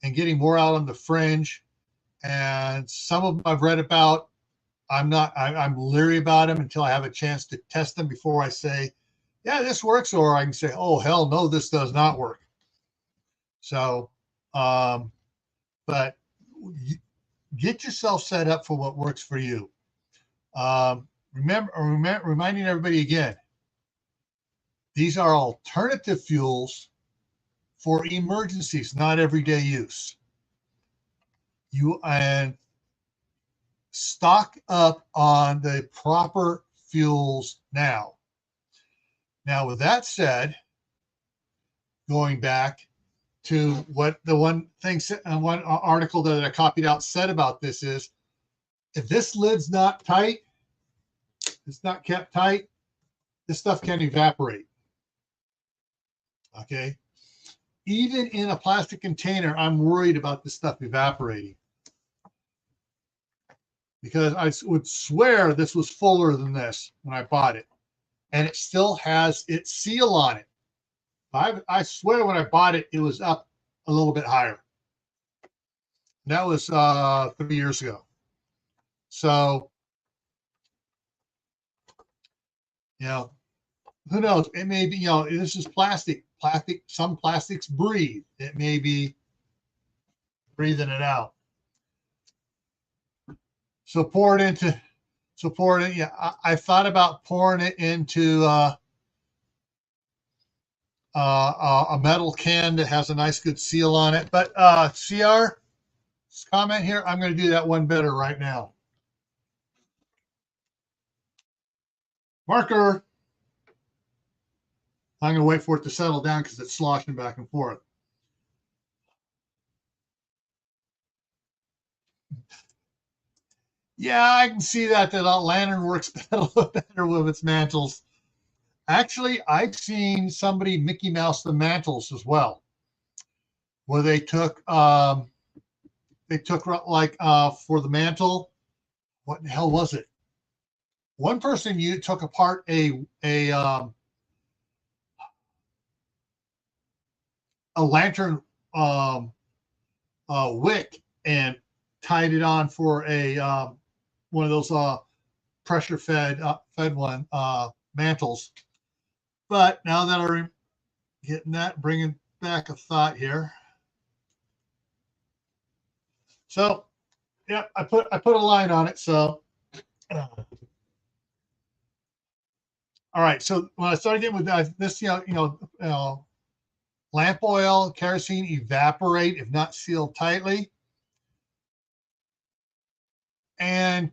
and getting more out on the fringe. And some of them I've read about. I'm leery about them until I have a chance to test them before I say, yeah, this works, or I can say, oh, hell no, this does not work. So, but get yourself set up for what works for you. Reminding everybody again, These are alternative fuels for emergencies, not everyday use. You and stock up on the proper fuels now. Now, with that said, going back to what the one article that I copied out said about this is, if this lid's not tight, it's not kept tight, this stuff can evaporate. Okay. Even in a plastic container, I'm worried about this stuff evaporating, because I would swear this was fuller than this when I bought it, and it still has its seal on it. I swear when I bought it, it was up a little bit higher. That was 3 years ago. So, you know, who knows? It may be, you know, this is plastic. Some plastics breathe. It may be breathing it out. So pour it into, yeah, I thought about pouring it into a metal can that has a nice good seal on it. But CR, comment here, I'm going to do that one better right now. Marker. I'm going to wait for it to settle down because it's sloshing back and forth. Yeah, I can see that lantern works a little better with its mantles. Actually, I've seen somebody Mickey Mouse the mantles as well, where they took like for the mantle, what the hell was it? One person took apart a lantern wick and tied it on for a one of those pressure fed mantles. But now that I'm getting that, bringing back a thought here. So, yeah, I put a line on it. So, all right. So when I started getting with this, lamp oil, kerosene evaporate if not sealed tightly, and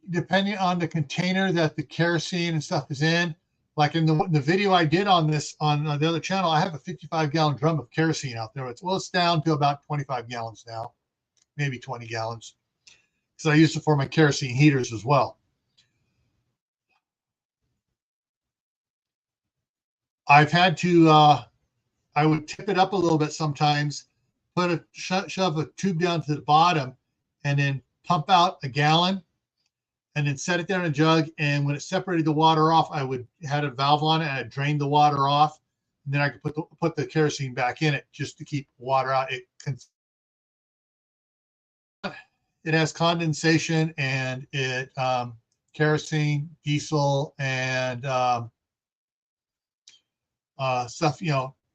depending on the container that the kerosene and stuff is in. Like in the video I did on this on the other channel, I have a 55-gallon drum of kerosene out there. It's down to about 25 gallons now, maybe 20 gallons, because I use it for my kerosene heaters as well. I've had to, I would tip it up a little bit sometimes, shove a tube down to the bottom, and then pump out a gallon, and then set it there in a jug. And when it separated the water off, I had a valve on it, and I drained the water off, and then I could put the kerosene back in it just to keep water out. It has condensation, and it kerosene, diesel, and stuff,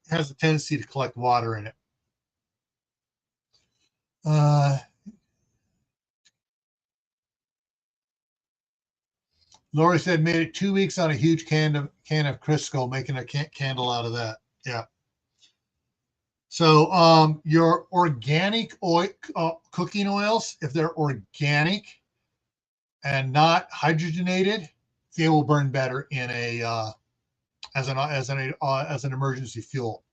has a tendency to collect water in it. Lori said made it 2 weeks on a huge can of Crisco, making a candle out of that. Yeah. So your organic oil, cooking oils, if they're organic and not hydrogenated, they will burn better in a as an emergency fuel.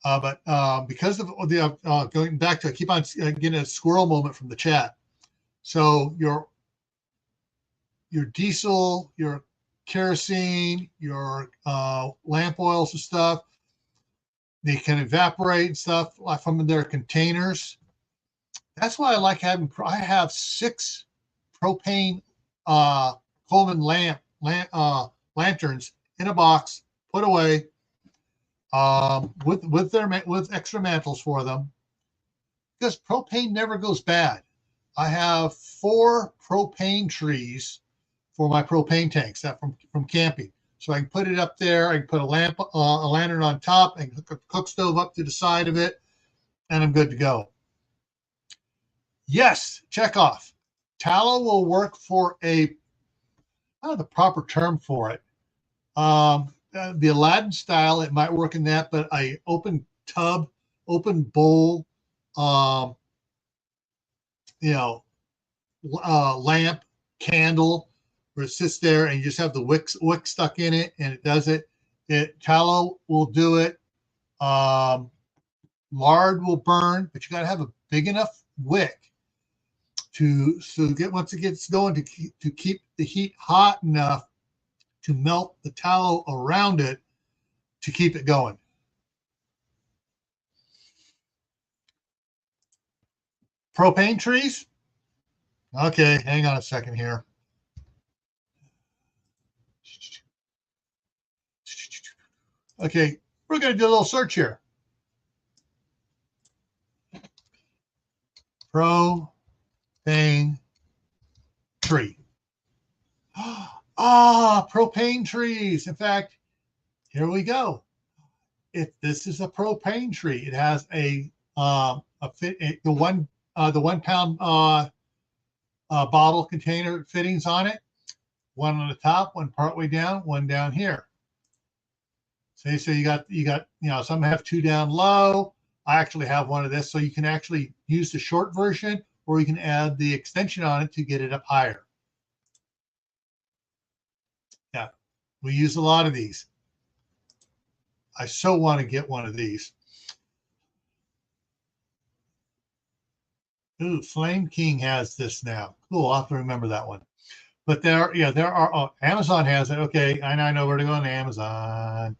But because of the going back to, I keep on getting a squirrel moment from the chat. So your diesel, your kerosene, your lamp oils and stuff, they can evaporate and stuff from their containers. That's why I like having. I have 6 propane Coleman lanterns in a box, put away, with extra mantles for them, because propane never goes bad. I have 4 propane trees for my propane tanks that from camping. So I can put it up there. I can put a lantern on top, and hook a cook stove up to the side of it, and I'm good to go. Yes, check off. Tallow will work for I don't know the proper term for it. The Aladdin style, it might work in that, but a open tub, open bowl, um, you know, lamp, candle, where it sits there and you just have the wick stuck in it, and it does it. Tallow will do it. Um, Lard will burn, but you got to have a big enough wick once it gets going to keep the heat hot enough to melt the tallow around it to keep it going. Propane trees. Okay, hang on a second here. Okay, we're going to do a little search here. Propane tree. Propane trees. In fact, here we go. If this is a propane tree, it has the 1 pound bottle container fittings on it. One on the top, one partway down, one down here. So you got some have 2 down low. I actually have one of this, so you can actually use the short version, or you can add the extension on it to get it up higher. Yeah, we use a lot of these. I so want to get one of these. Ooh, Flame King has this now. Cool, I'll have to remember that one. But there are. Amazon has it. Okay, I know where to go on Amazon.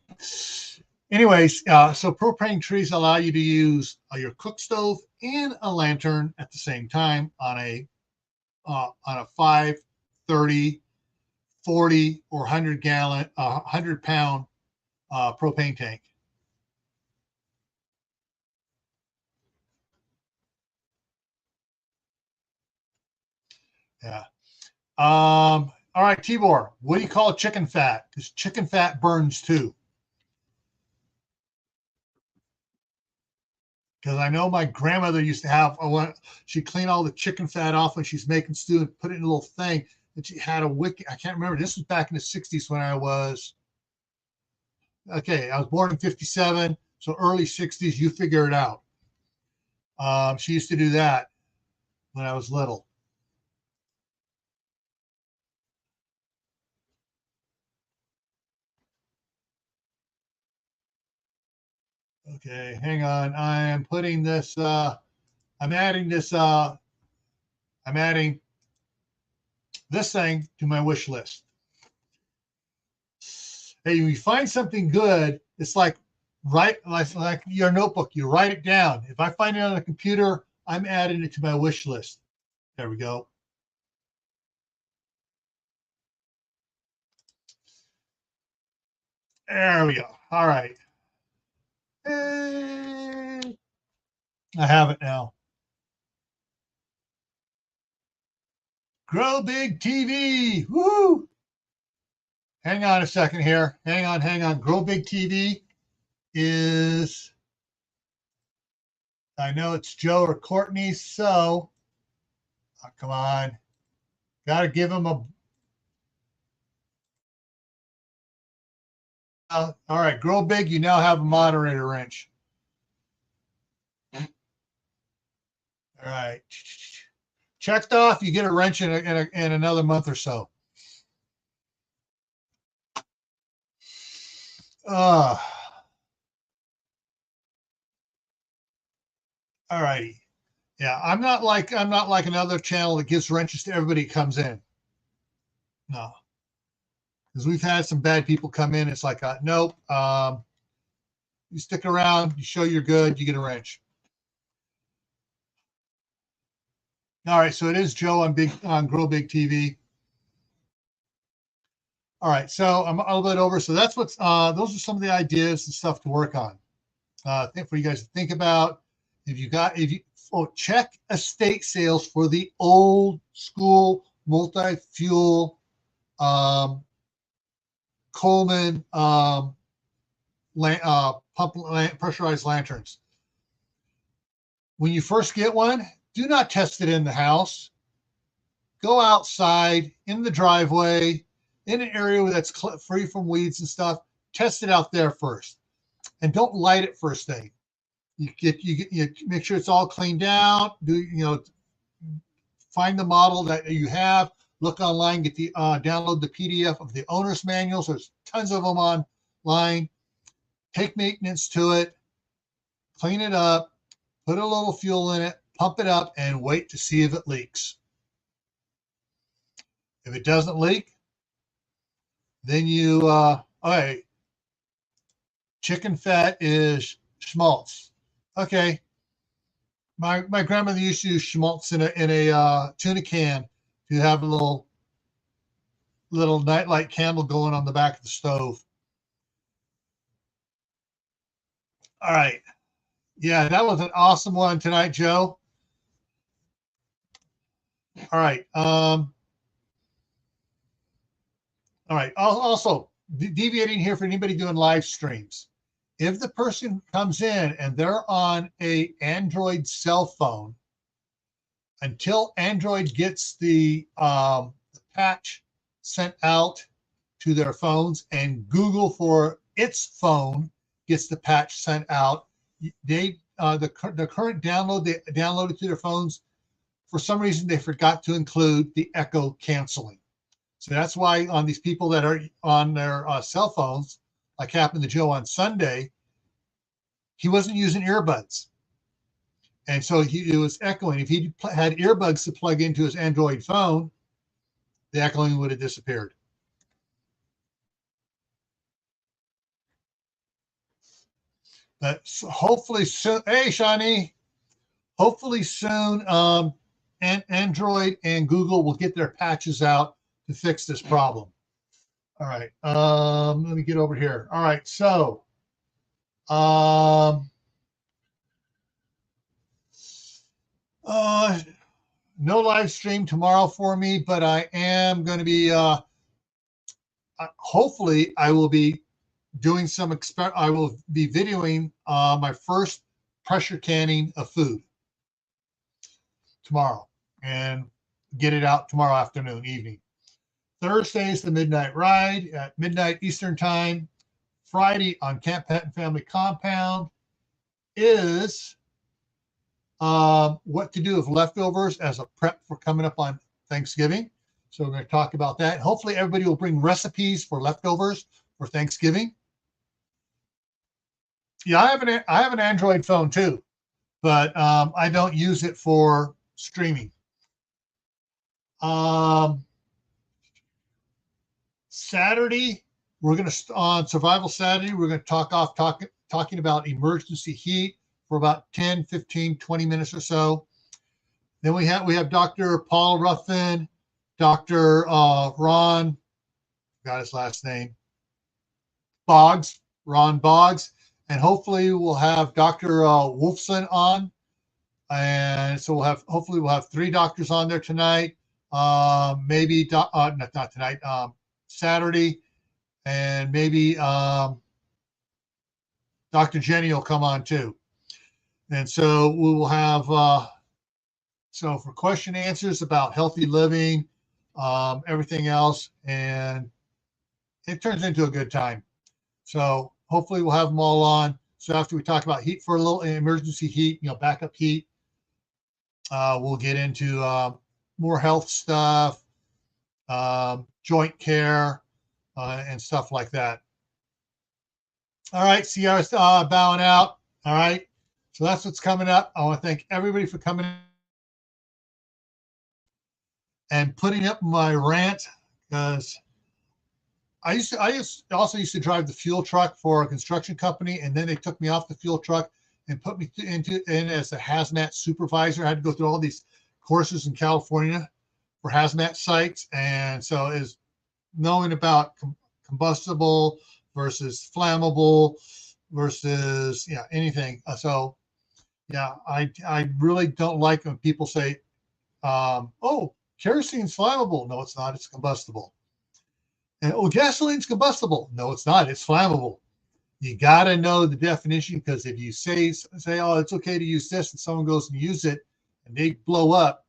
Anyways, so propane trees allow you to use your cook stove and a lantern at the same time on a 5, 30, 40, or 100 pound propane tank. Yeah. All right, Tibor, what do you call chicken fat? Because chicken fat burns too. Because I know my grandmother used to have, she'd clean all the chicken fat off when she's making stew and put it in a little thing. And she had a wick. I can't remember. This was back in the 60s when I was born in 57. So early 60s, you figure it out. She used to do that when I was little. Okay, hang on. I am putting this, I'm adding this thing to my wish list. Hey, when you find something good, it's like your notebook, you write it down. If I find it on the computer, I'm adding it to my wish list. There we go. There we go. All right. I have it now. Grow Big TV. Woo! Hang on a second here. Hang on. Grow Big TV is, I know it's Joe or Courtney, so come on. Got to give them a. All right, Grow Big, you now have a moderator wrench. All right. Checked off, you get a wrench in another month or so. All righty. Yeah, I'm not like another channel that gives wrenches to everybody who comes in. No, because we've had some bad people come in. It's like, nope. You stick around, you show you're good, you get a wrench. All right, so it is Joe on Grow Big TV. All right, so I'm a little bit over. So that's those are some of the ideas and stuff to work on. I think for you guys to think about. Check estate sales for the old school multi-fuel Coleman pressurized lanterns. When you first get one, do not test it in the house. Go outside in the driveway, in an area that's free from weeds and stuff. Test it out there first, and don't light it first thing. You make sure it's all cleaned out. Find the model that you have. Look online, get the download the PDF of the owner's manuals. There's tons of them online. Take maintenance to it, clean it up, put a little fuel in it, pump it up, and wait to see if it leaks. If it doesn't leak, then okay, chicken fat is schmaltz. Okay, my grandmother used to use schmaltz in a tuna can to have a little nightlight candle going on the back of the stove. All right. Yeah, that was an awesome one tonight, Joe. All right. All right. Also, deviating here for anybody doing live streams. If the person comes in and they're on a Android cell phone, until Android gets the patch sent out to their phones and Google for its phone gets the patch sent out, the current download they downloaded to their phones, for some reason they forgot to include the echo canceling. So that's why on these people that are on their cell phones, like happened to Joe on Sunday, he wasn't using earbuds. And so it was echoing. If he had earbuds to plug into his Android phone, the echoing would have disappeared. But hopefully soon, hey, Shawnee, hopefully soon, Android and Google will get their patches out to fix this problem. All right, let me get over here. All right, so no live stream tomorrow for me, but I am going to be, hopefully I will be doing I will be videoing my first pressure canning of food tomorrow and get it out tomorrow afternoon, evening. Thursday is the Midnight Ride at midnight Eastern Time. Friday on Camp Pet and Family Compound is what to do with leftovers as a prep for coming up on Thanksgiving. So we're going to talk about that. Hopefully everybody will bring recipes for leftovers for Thanksgiving. Yeah, I have an Android phone too, but I don't use it for streaming. Saturday, we're going to on Survival Saturday, we're going to talking about emergency heat for about 10, 15, 20 minutes or so. Then we have Dr. Paul Ruffin, Dr. Ron, got his last name, Ron Boggs, and hopefully we'll have Dr. Wolfson on. And so hopefully we'll have 3 doctors on there tonight. Maybe not tonight, Saturday, and maybe Dr. Jenny will come on too. And so we will have so for question and answers about healthy living, everything else, and it turns into a good time. So hopefully we'll have them all on. So after we talk about heat for a little emergency heat, backup heat, we'll get into more health stuff, joint care, and stuff like that. All right, Sierra's bowing out. All right, so that's what's coming up. I want to thank everybody for coming and putting up my rant, because I also used to drive the fuel truck for a construction company, and then they took me off the fuel truck and put me in as a hazmat supervisor. I had to go through all these courses in California for hazmat sites, and so is knowing about combustible versus flammable versus anything. So I really don't like when people say, "Oh, kerosene's flammable." No, it's not. It's combustible. And gasoline's combustible. No, it's not. It's flammable. You got to know the definition, because if you say, "Oh, it's okay to use this," and someone goes and use it and they blow up,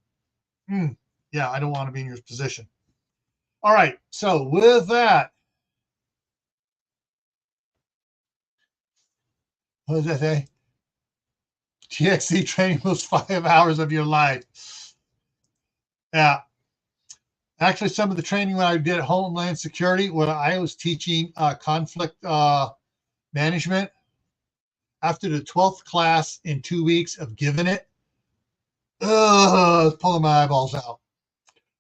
I don't want to be in your position. All right. So with that, what does that say? GXC training was 5 hours of your life. Yeah. Actually, some of the training when I did at Homeland Security, when I was teaching conflict management, after the 12th class in 2 weeks of giving it, pulling my eyeballs out.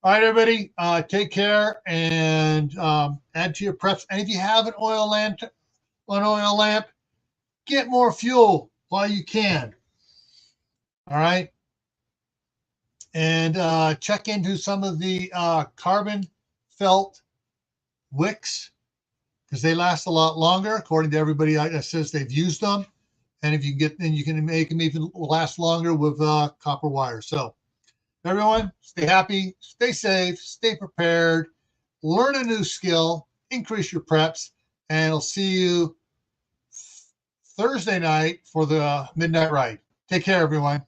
All right, everybody, take care and add to your preps. And if you have an oil lamp, get more fuel while you can. All right. And check into some of the carbon felt wicks because they last a lot longer, according to everybody that says they've used them. And if you get, then you can make them even last longer with copper wire. So, everyone, stay happy, stay safe, stay prepared, learn a new skill, increase your preps, and I'll see you Thursday night for the midnight ride. Take care, everyone.